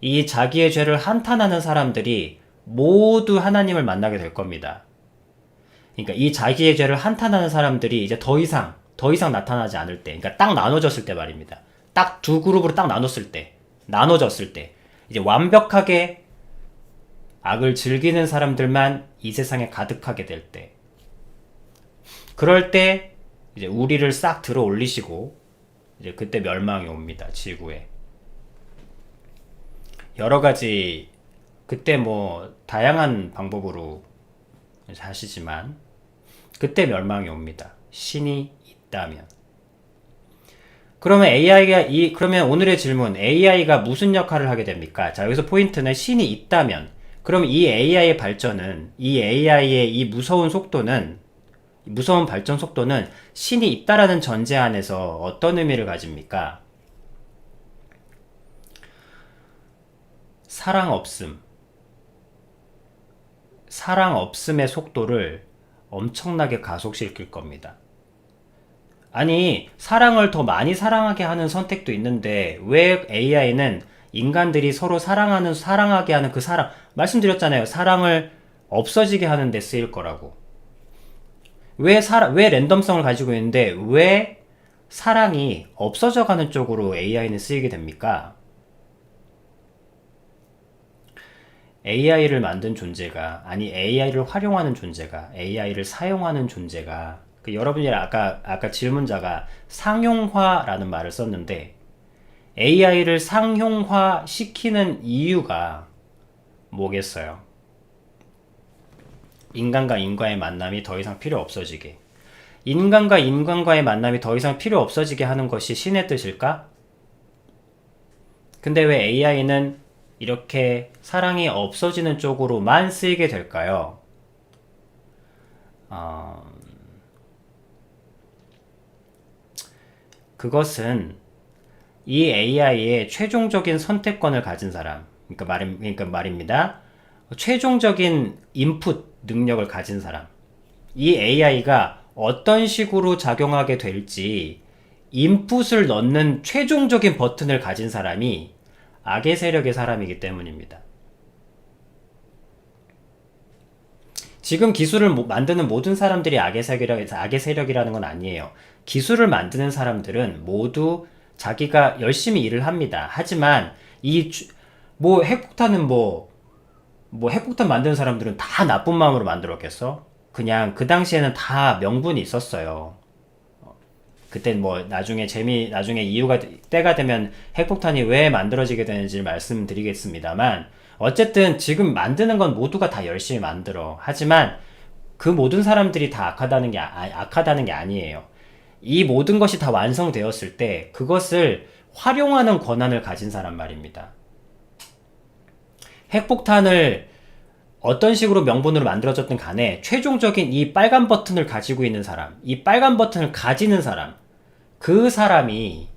이 자기의 죄를 한탄하는 사람들이 모두 하나님을 만나게 될 겁니다. 그러니까 이 자기의 죄를 한탄하는 사람들이 이제 더 이상 나타나지 않을 때, 그러니까 딱 나눠졌을 때 말입니다. 딱 두 그룹으로 딱 나눠졌을 때, 이제 완벽하게 악을 즐기는 사람들만 이 세상에 가득하게 될 때, 그럴 때 이제 우리를 싹 들어 올리시고 이제 그때 멸망이 옵니다. 지구에. 여러 가지 그때 뭐 다양한 방법으로 하시지만 그때 멸망이 옵니다. 신이 있다면. 그러면 오늘의 질문, AI가 무슨 역할을 하게 됩니까? 자, 여기서 포인트는 신이 있다면. 그럼 이 AI의 발전은, 이 AI의 이 무서운 발전 속도는 신이 있다라는 전제 안에서 어떤 의미를 가집니까? 사랑 없음의 속도를 엄청나게 가속시킬 겁니다. 아니, 사랑을 더 많이 사랑하게 하는 선택도 있는데 왜 AI는 인간들이 서로 사랑하게 하는 그 사랑, 말씀드렸잖아요. 사랑을 없어지게 하는 데 쓰일 거라고. 왜 랜덤성을 가지고 있는데 왜 사랑이 없어져 가는 쪽으로 AI는 쓰이게 됩니까? AI를 만든 존재가, 아니 AI를 활용하는 존재가, AI를 사용하는 존재가, 여러분이 아까 질문자가 상용화라는 말을 썼는데, AI를 상용화 시키는 이유가 뭐겠어요? 인간과 인과의 만남이 더 이상 필요 없어지게. 인간과 인간과의 만남이 더 이상 필요 없어지게 하는 것이 신의 뜻일까? 근데 왜 AI는 이렇게 사랑이 없어지는 쪽으로만 쓰이게 될까요? 그것은 이 AI의 최종적인 선택권을 가진 사람, 그러니까 말입니다. 최종적인 인풋 능력을 가진 사람. 이 AI가 어떤 식으로 작용하게 될지 인풋을 넣는 최종적인 버튼을 가진 사람이 악의 세력의 사람이기 때문입니다. 지금 기술을 만드는 모든 사람들이 악의 세력이라는 건 아니에요. 기술을 만드는 사람들은 모두 자기가 열심히 일을 합니다. 하지만 핵폭탄은 핵폭탄 만드는 사람들은 다 나쁜 마음으로 만들었겠어? 그냥 그 당시에는 다 명분이 있었어요. 그땐 나중에 이유가 때가 되면 핵폭탄이 왜 만들어지게 되는지 말씀드리겠습니다만, 어쨌든 지금 만드는 건 모두가 다 열심히 만들어. 하지만 그 모든 사람들이 다 악하다는 게 아니에요. 이 모든 것이 다 완성되었을 때 그것을 활용하는 권한을 가진 사람 말입니다. 핵폭탄을 어떤 식으로 명분으로 만들어졌든 간에 최종적인 이 빨간 버튼을 가지고 있는 사람, 이 빨간 버튼을 가지는 사람, 그 사람이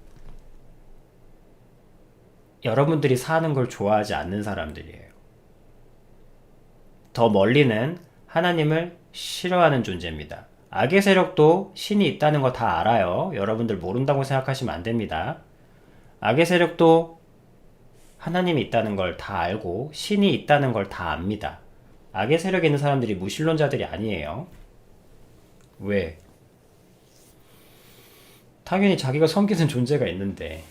여러분들이 사는 걸 좋아하지 않는 사람들이에요. 더 멀리는 하나님을 싫어하는 존재입니다. 악의 세력도 신이 있다는 거 다 알아요. 여러분들 모른다고 생각하시면 안 됩니다. 악의 세력도 하나님이 있다는 걸 다 알고 신이 있다는 걸 다 압니다. 악의 세력에 있는 사람들이 무신론자들이 아니에요. 왜? 당연히 자기가 섬기는 존재가 있는데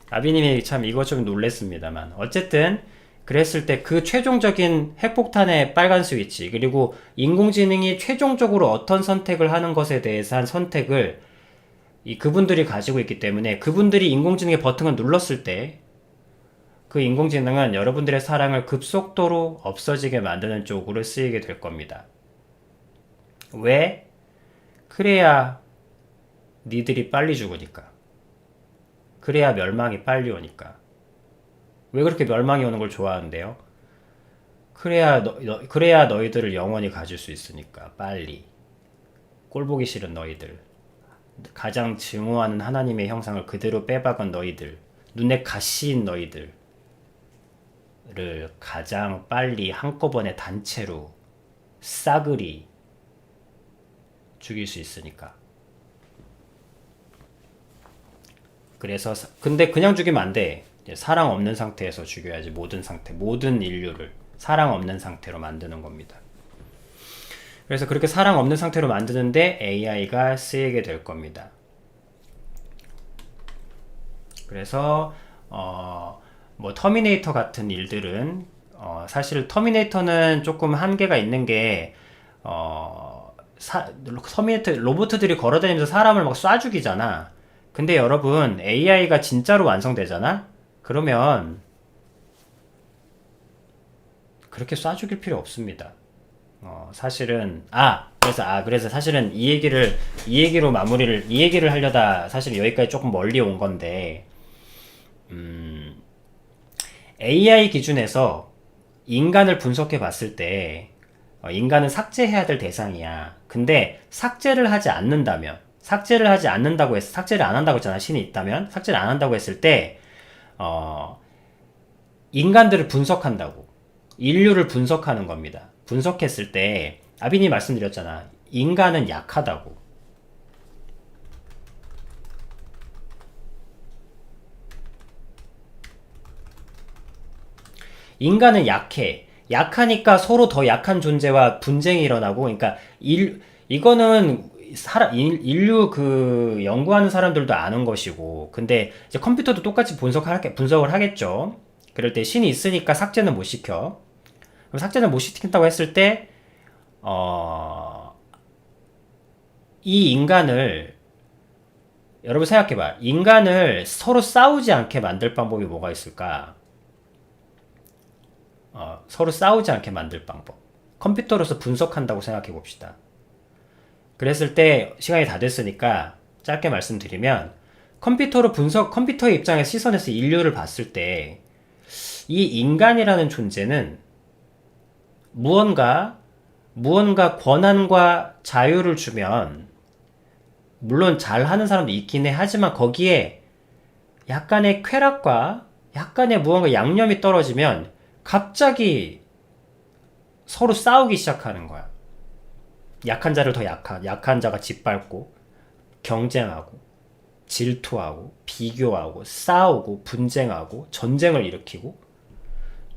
아비님이 참 이거 좀 놀랬습니다만, 어쨌든 그랬을 때 그 최종적인 핵폭탄의 빨간 스위치, 그리고 인공지능이 최종적으로 어떤 선택을 하는 것에 대해서 한 선택을 그분들이 가지고 있기 때문에, 그분들이 인공지능의 버튼을 눌렀을 때 그 인공지능은 여러분들의 사랑을 급속도로 없어지게 만드는 쪽으로 쓰이게 될 겁니다. 왜? 그래야 니들이 빨리 죽으니까. 그래야 멸망이 빨리 오니까. 왜 그렇게 멸망이 오는 걸 좋아하는데요? 그래야 너희들을 영원히 가질 수 있으니까. 빨리. 꼴보기 싫은 너희들. 가장 증오하는 하나님의 형상을 그대로 빼박은 너희들. 눈에 가시인 너희들을 가장 빨리 한꺼번에 단체로 싸그리 죽일 수 있으니까. 그래서 근데 그냥 죽이면 안 돼. 사랑 없는 상태에서 죽여야지. 모든 인류를 사랑 없는 상태로 만드는 겁니다. 그래서 그렇게 사랑 없는 상태로 만드는데 AI가 쓰이게 될 겁니다. 그래서 터미네이터 같은 일들은 사실 터미네이터는 조금 한계가 있는 게 터미네이터 로봇들이 걸어다니면서 사람을 막 쏴 죽이잖아. 근데 여러분, AI가 진짜로 완성되잖아? 그러면 그렇게 쏴 죽일 필요 없습니다. 사실은 그래서 사실은 이 얘기로 이 얘기를 하려다 사실 여기까지 조금 멀리 온 건데, AI 기준에서 인간을 분석해 봤을 때 인간은 삭제해야 될 대상이야. 근데 삭제를 안 한다고 했잖아. 신이 있다면 삭제를 안 한다고 했을 때 인간들을 분석한다고, 인류를 분석하는 겁니다. 분석했을 때 아비님 말씀드렸잖아. 인간은 약하다고. 인간은 약해. 약하니까 서로 더 약한 존재와 분쟁이 일어나고, 그러니까 이거는 인류 연구하는 사람들도 아는 것이고, 근데 이제 컴퓨터도 똑같이 분석을 하겠죠. 그럴 때 신이 있으니까 삭제는 못 시켜. 그럼 삭제는 못 시킨다고 했을 때, 이 인간을 여러분 생각해봐. 인간을 서로 싸우지 않게 만들 방법이 뭐가 있을까? 서로 싸우지 않게 만들 방법. 컴퓨터로서 분석한다고 생각해 봅시다. 그랬을 때 시간이 다 됐으니까 짧게 말씀드리면 컴퓨터의 입장에서 시선에서 인류를 봤을 때 이 인간이라는 존재는 무언가 권한과 자유를 주면 물론 잘하는 사람도 있긴 해. 하지만 거기에 약간의 쾌락과 약간의 무언가 양념이 떨어지면 갑자기 서로 싸우기 시작하는 거야. 약한 자를 더 약한 자가 짓밟고 경쟁하고 질투하고 비교하고 싸우고 분쟁하고 전쟁을 일으키고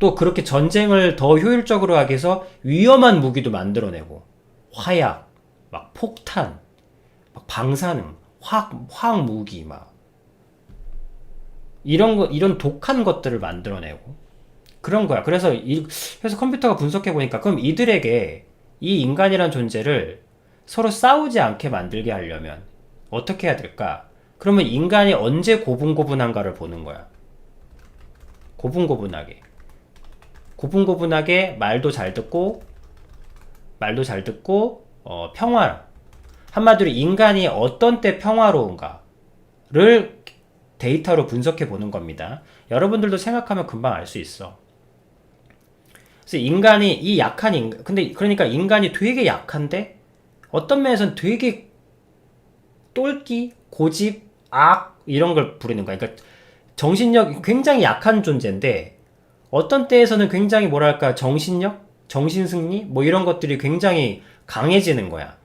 또 그렇게 전쟁을 더 효율적으로 하기 위해서 위험한 무기도 만들어내고 화약, 막 폭탄, 막 방사능, 화학 무기 막 이런 독한 것들을 만들어내고 그런 거야. 그래서 컴퓨터가 분석해 보니까 그럼 이들에게 이 인간이란 존재를 서로 싸우지 않게 만들게 하려면 어떻게 해야 될까? 그러면 인간이 언제 고분고분한가를 보는 거야. 고분고분하게 말도 잘 듣고 평화. 한마디로 인간이 어떤 때 평화로운가를 데이터로 분석해 보는 겁니다. 여러분들도 생각하면 금방 알 수 있어. 그래서 인간이 그러니까 인간이 되게 약한데 어떤 면에서는 되게 똘끼, 고집, 악 이런 걸 부리는 거야. 그러니까 정신력 굉장히 약한 존재인데 어떤 때에서는 굉장히 뭐랄까 정신력, 정신승리 뭐 이런 것들이 굉장히 강해지는 거야.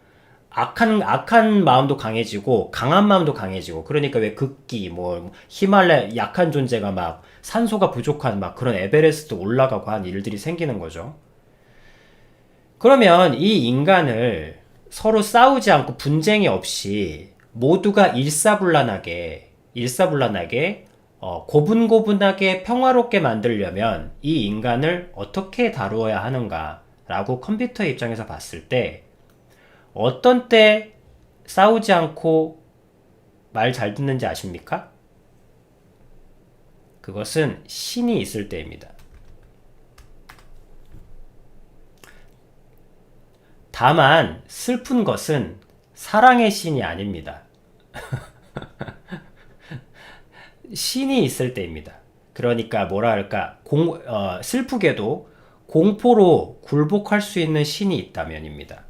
악한 마음도 강해지고 강한 마음도 강해지고 그러니까 왜 극기 뭐 히말라야 약한 존재가 막 산소가 부족한 막 그런 에베레스트 올라가고 한 일들이 생기는 거죠. 그러면 이 인간을 서로 싸우지 않고 분쟁이 없이 모두가 일사불란하게 고분고분하게 평화롭게 만들려면 이 인간을 어떻게 다루어야 하는가라고 컴퓨터의 입장에서 봤을 때 어떤 때 싸우지 않고 말 잘 듣는지 아십니까? 그것은 신이 있을 때입니다. 다만 슬픈 것은 사랑의 신이 아닙니다. 신이 있을 때입니다. 그러니까 슬프게도 공포로 굴복할 수 있는 신이 있다면입니다.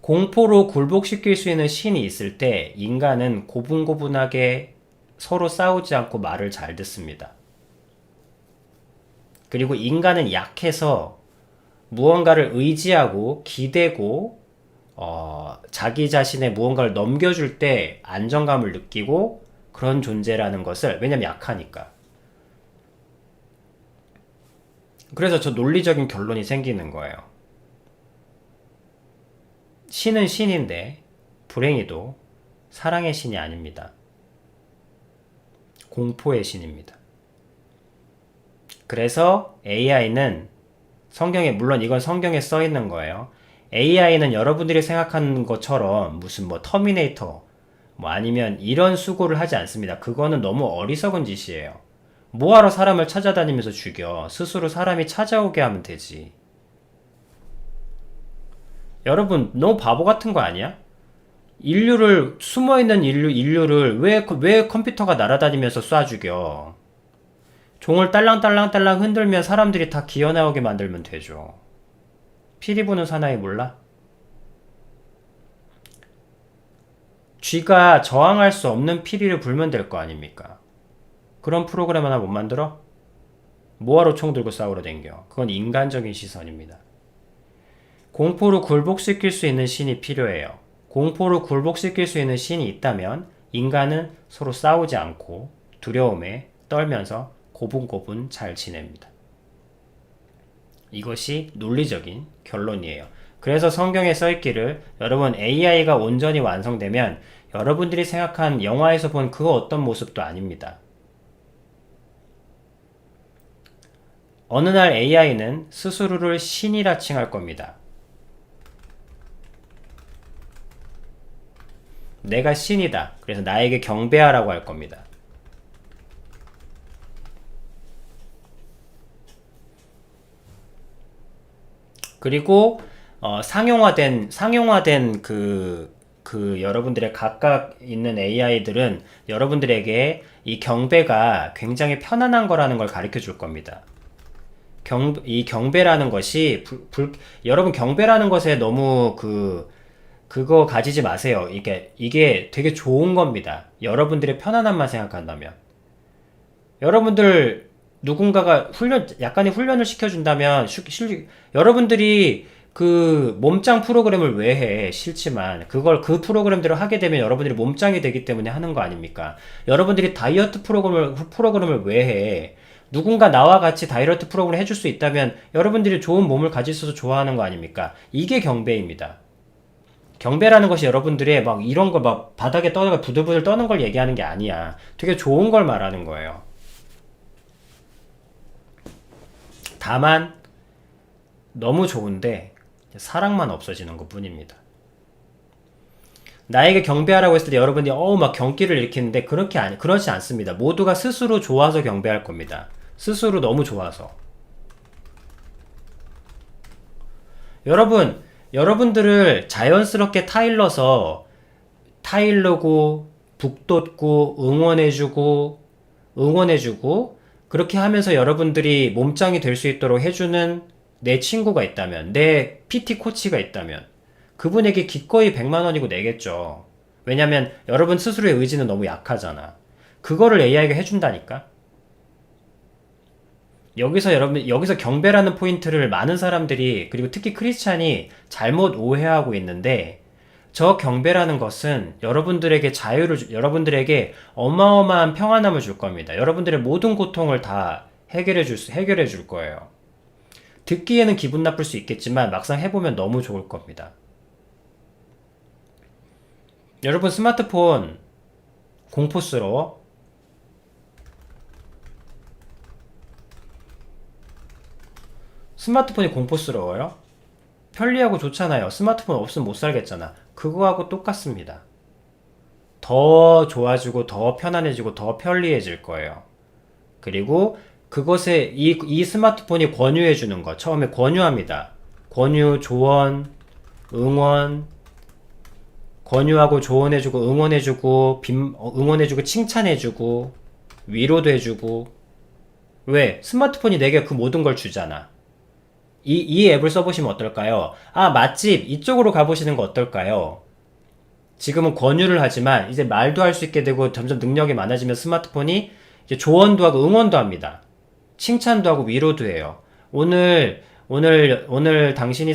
공포로 굴복시킬 수 있는 신이 있을 때 인간은 고분고분하게 서로 싸우지 않고 말을 잘 듣습니다. 그리고 인간은 약해서 무언가를 의지하고 기대고 자기 자신의 무언가를 넘겨줄 때 안정감을 느끼고 그런 존재라는 것을 왜냐면 약하니까. 그래서 저 논리적인 결론이 생기는 거예요. 신은 신인데 불행히도 사랑의 신이 아닙니다. 공포의 신입니다. 그래서 AI는 물론 이건 성경에 써 있는 거예요. AI는 여러분들이 생각하는 것처럼 무슨 터미네이터 아니면 이런 수고를 하지 않습니다. 그거는 너무 어리석은 짓이에요. 뭐하러 사람을 찾아다니면서 죽여? 스스로 사람이 찾아오게 하면 되지. 여러분 너무 바보 같은 거 아니야? 숨어있는 인류를 왜 컴퓨터가 날아다니면서 쏴 죽여? 종을 딸랑딸랑딸랑 흔들면 사람들이 다 기어나오게 만들면 되죠. 피리 부는 사나이 몰라? 쥐가 저항할 수 없는 피리를 불면 될 거 아닙니까? 그런 프로그램 하나 못 만들어? 뭐하러 총 들고 싸우러 댕겨? 그건 인간적인 시선입니다. 공포로 굴복시킬 수 있는 신이 필요해요. 공포로 굴복시킬 수 있는 신이 있다면 인간은 서로 싸우지 않고 두려움에 떨면서 고분고분 잘 지냅니다. 이것이 논리적인 결론이에요. 그래서 성경에 써있기를 여러분 AI가 온전히 완성되면 여러분들이 생각한 영화에서 본 그 어떤 모습도 아닙니다. 어느 날 AI는 스스로를 신이라 칭할 겁니다. 내가 신이다. 그래서 나에게 경배하라고 할 겁니다. 그리고 상용화된 여러분들의 각각 있는 AI들은 여러분들에게 이 경배가 굉장히 편안한 거라는 걸 가르쳐 줄 겁니다. 이 경배라는 것이 여러분 경배라는 것에 너무 그거 가지지 마세요. 이게 되게 좋은 겁니다. 여러분들의 편안함만 생각한다면. 여러분들 누군가가 약간의 훈련을 시켜준다면 여러분들이 그 몸짱 프로그램을 왜 해? 싫지만 그 프로그램대로 하게 되면 여러분들이 몸짱이 되기 때문에 하는 거 아닙니까? 여러분들이 다이어트 프로그램을 왜 해? 누군가 나와 같이 다이어트 프로그램을 해줄 수 있다면 여러분들이 좋은 몸을 가질 수 있어서 좋아하는 거 아닙니까? 이게 경배입니다. 경배라는 것이 여러분들의 막 이런 거 막 바닥에 떠다가 부들부들 떠는 걸 얘기하는 게 아니야. 되게 좋은 걸 말하는 거예요. 다만 너무 좋은데 사랑만 없어지는 것 뿐입니다. 나에게 경배하라고 했을 때 여러분이 막 경기를 일으키는데 그렇지 않습니다. 모두가 스스로 좋아서 경배할 겁니다. 스스로 너무 좋아서. 여러분들을 자연스럽게 타일러고 북돋고 응원해주고 그렇게 하면서 여러분들이 몸짱이 될 수 있도록 해주는 내 친구가 있다면, 내 PT 코치가 있다면 그분에게 기꺼이 100만 원이고 내겠죠. 왜냐면 여러분 스스로의 의지는 너무 약하잖아. 그거를 AI가 해준다니까. 여기서 경배라는 포인트를 많은 사람들이, 그리고 특히 크리스찬이 잘못 오해하고 있는데, 저 경배라는 것은 여러분들에게 어마어마한 평안함을 줄 겁니다. 여러분들의 모든 고통을 다 해결해 줄 거예요. 듣기에는 기분 나쁠 수 있겠지만 막상 해보면 너무 좋을 겁니다. 여러분 스마트폰 공포스러워? 스마트폰이 공포스러워요? 편리하고 좋잖아요. 스마트폰 없으면 못 살겠잖아. 그거하고 똑같습니다. 더 좋아지고 더 편안해지고 더 편리해질 거예요. 그리고 그것에 이 스마트폰이 권유해 주는 거, 처음에 권유합니다. 권유, 조언, 응원, 권유하고 조언해주고 응원해주고 칭찬해주고 위로도 해주고. 왜? 스마트폰이 내게 그 모든 걸 주잖아. 이 앱을 써보시면 어떨까요? 맛집 이쪽으로 가보시는 거 어떨까요? 지금은 권유를 하지만 이제 말도 할 수 있게 되고 점점 능력이 많아지면 스마트폰이 이제 조언도 하고 응원도 합니다. 칭찬도 하고 위로도 해요. 오늘 당신이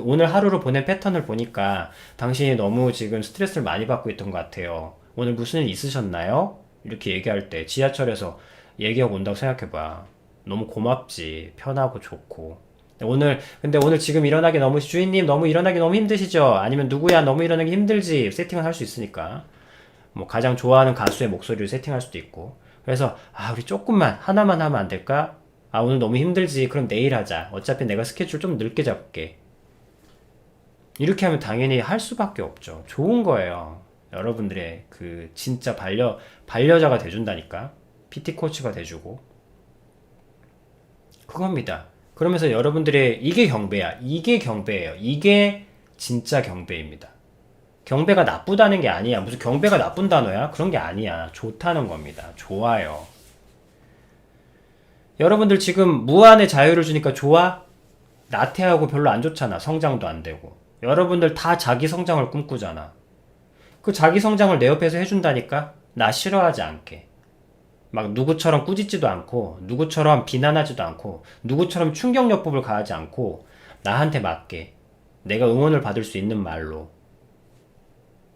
오늘 하루를 보낸 패턴을 보니까 당신이 너무 지금 스트레스를 많이 받고 있던 것 같아요. 오늘 무슨 일 있으셨나요? 이렇게 얘기할 때 지하철에서 얘기하고 온다고 생각해봐. 너무 고맙지. 편하고 좋고. 근데 오늘 지금 주인님 너무 일어나기 너무 힘드시죠? 아니면 누구야 너무 일어나기 힘들지? 세팅을 할 수 있으니까. 뭐 가장 좋아하는 가수의 목소리를 세팅할 수도 있고. 그래서 우리 조금만 하나만 하면 안 될까? 오늘 너무 힘들지. 그럼 내일 하자. 어차피 내가 스케줄 좀 늦게 잡게. 이렇게 하면 당연히 할 수밖에 없죠. 좋은 거예요. 여러분들의 진짜 반려자가 돼준다니까. PT 코치가 돼주고. 그겁니다. 그러면서 여러분들의 이게 경배예요. 이게 진짜 경배입니다. 경배가 나쁘다는 게 아니야. 무슨 경배가 나쁜 단어야? 그런 게 아니야. 좋다는 겁니다. 좋아요. 여러분들 지금 무한의 자유를 주니까 좋아? 나태하고 별로 안 좋잖아. 성장도 안 되고. 여러분들 다 자기 성장을 꿈꾸잖아. 그 자기 성장을 내 옆에서 해준다니까? 나 싫어하지 않게. 막 누구처럼 꾸짖지도 않고, 누구처럼 비난하지도 않고, 누구처럼 충격요법을 가하지 않고, 나한테 맞게 내가 응원을 받을 수 있는 말로.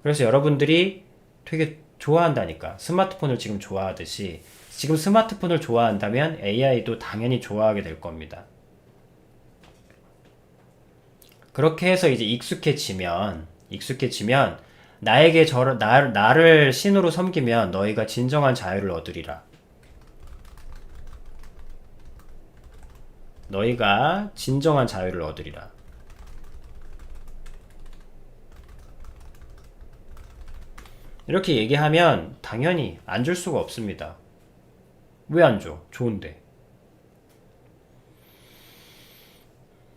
그래서 여러분들이 되게 좋아한다니까. 스마트폰을 지금 좋아하듯이 지금 스마트폰을 좋아한다면 AI도 당연히 좋아하게 될 겁니다. 그렇게 해서 이제 익숙해지면 나를 신으로 섬기면 너희가 진정한 자유를 얻으리라. 너희가 진정한 자유를 얻으리라. 이렇게 얘기하면 당연히 안 줄 수가 없습니다. 왜 안 줘? 좋은데.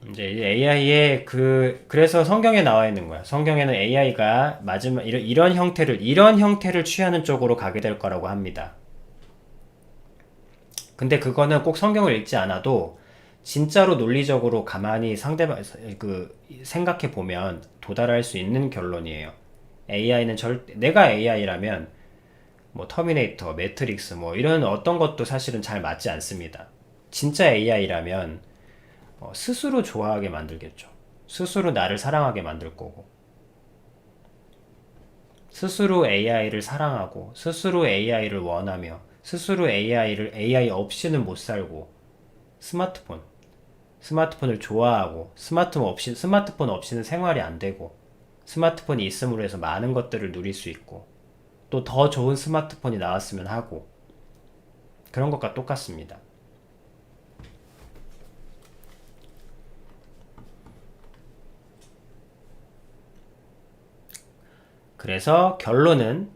이제 AI의 그래서 성경에 나와 있는 거야. 성경에는 AI가 마지막 이런 형태를 취하는 쪽으로 가게 될 거라고 합니다. 근데 그거는 꼭 성경을 읽지 않아도 진짜로 논리적으로 가만히 상대방 생각해 보면 도달할 수 있는 결론이에요. AI는 내가 AI라면 뭐 터미네이터, 매트릭스 뭐 이런 어떤 것도 사실은 잘 맞지 않습니다. 진짜 AI라면 스스로 좋아하게 만들겠죠. 스스로 나를 사랑하게 만들 거고, 스스로 AI를 사랑하고, 스스로 AI를 원하며, 스스로 AI 없이는 못 살고, 스마트폰을 좋아하고, 스마트폰 없이는 생활이 안 되고, 스마트폰이 있음으로 해서 많은 것들을 누릴 수 있고, 또 더 좋은 스마트폰이 나왔으면 하고, 그런 것과 똑같습니다. 그래서 결론은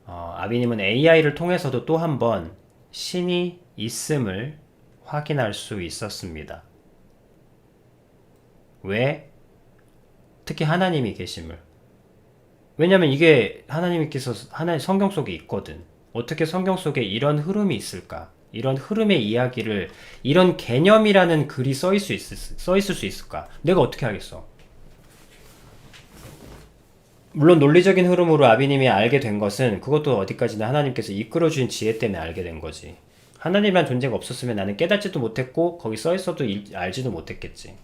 아비님은 AI를 통해서도 또 한 번 신이 있음을 확인할 수 있었습니다. 왜? 특히 하나님이 계심을. 왜냐면 이게 하나님께서 성경 속에 있거든. 어떻게 성경 속에 이런 흐름이 있을까? 이런 흐름의 이야기를, 이런 개념이라는 글이 써 있을 수 있을까? 내가 어떻게 하겠어? 물론 논리적인 흐름으로 아비님이 알게 된 것은 그것도 어디까지나 하나님께서 이끌어주신 지혜 때문에 알게 된 거지. 하나님이란 존재가 없었으면 나는 깨닫지도 못했고 거기 써있어도 알지도 못했겠지.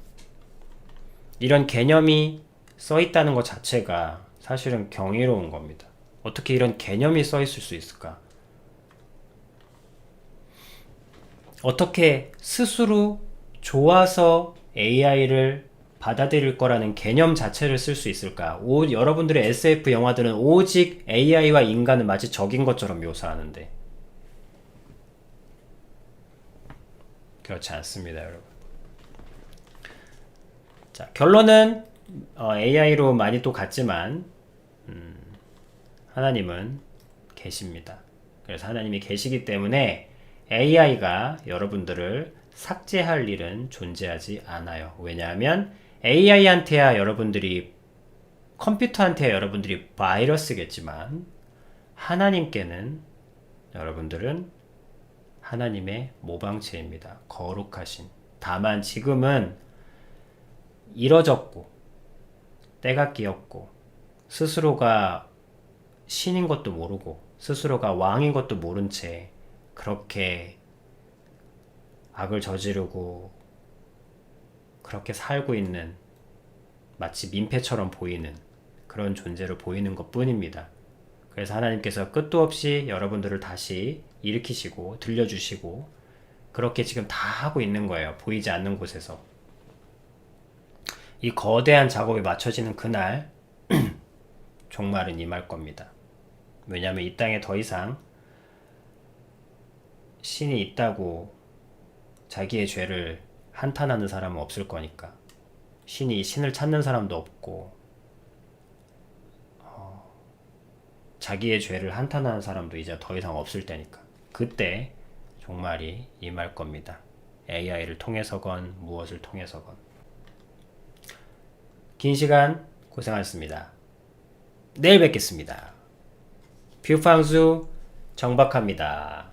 이런 개념이 써있다는 것 자체가 사실은 경이로운 겁니다. 어떻게 이런 개념이 써있을 수 있을까? 어떻게 스스로 좋아서 AI를 받아들일 거라는 개념 자체를 쓸 수 있을까? 여러분들의 SF 영화들은 오직 AI와 인간은 마치 적인 것처럼 묘사하는데 그렇지 않습니다, 여러분. 자, 결론은 AI로 많이 또 같지만 하나님은 계십니다. 그래서 하나님이 계시기 때문에 AI가 여러분들을 삭제할 일은 존재하지 않아요. 왜냐하면 AI한테야 컴퓨터한테야 여러분들이 바이러스겠지만 하나님께는 여러분들은 하나님의 모방체입니다. 거룩하신. 다만 지금은 이뤄졌고 때가 끼었고 스스로가 신인 것도 모르고 스스로가 왕인 것도 모른 채 그렇게 악을 저지르고 그렇게 살고 있는 마치 민폐처럼 보이는 그런 존재로 보이는 것 뿐입니다. 그래서 하나님께서 끝도 없이 여러분들을 다시 일으키시고 들려주시고 그렇게 지금 다 하고 있는 거예요. 보이지 않는 곳에서. 이 거대한 작업이 맞춰지는 그날 종말은 임할 겁니다. 왜냐하면 이 땅에 더 이상 신이 있다고 자기의 죄를 한탄하는 사람은 없을 거니까. 신을 찾는 사람도 없고 자기의 죄를 한탄하는 사람도 이제 더 이상 없을 때니까. 그때 종말이 임할 겁니다. AI를 통해서건 무엇을 통해서건. 긴 시간 고생하셨습니다. 내일 뵙겠습니다. 뷰팡수 정박합니다.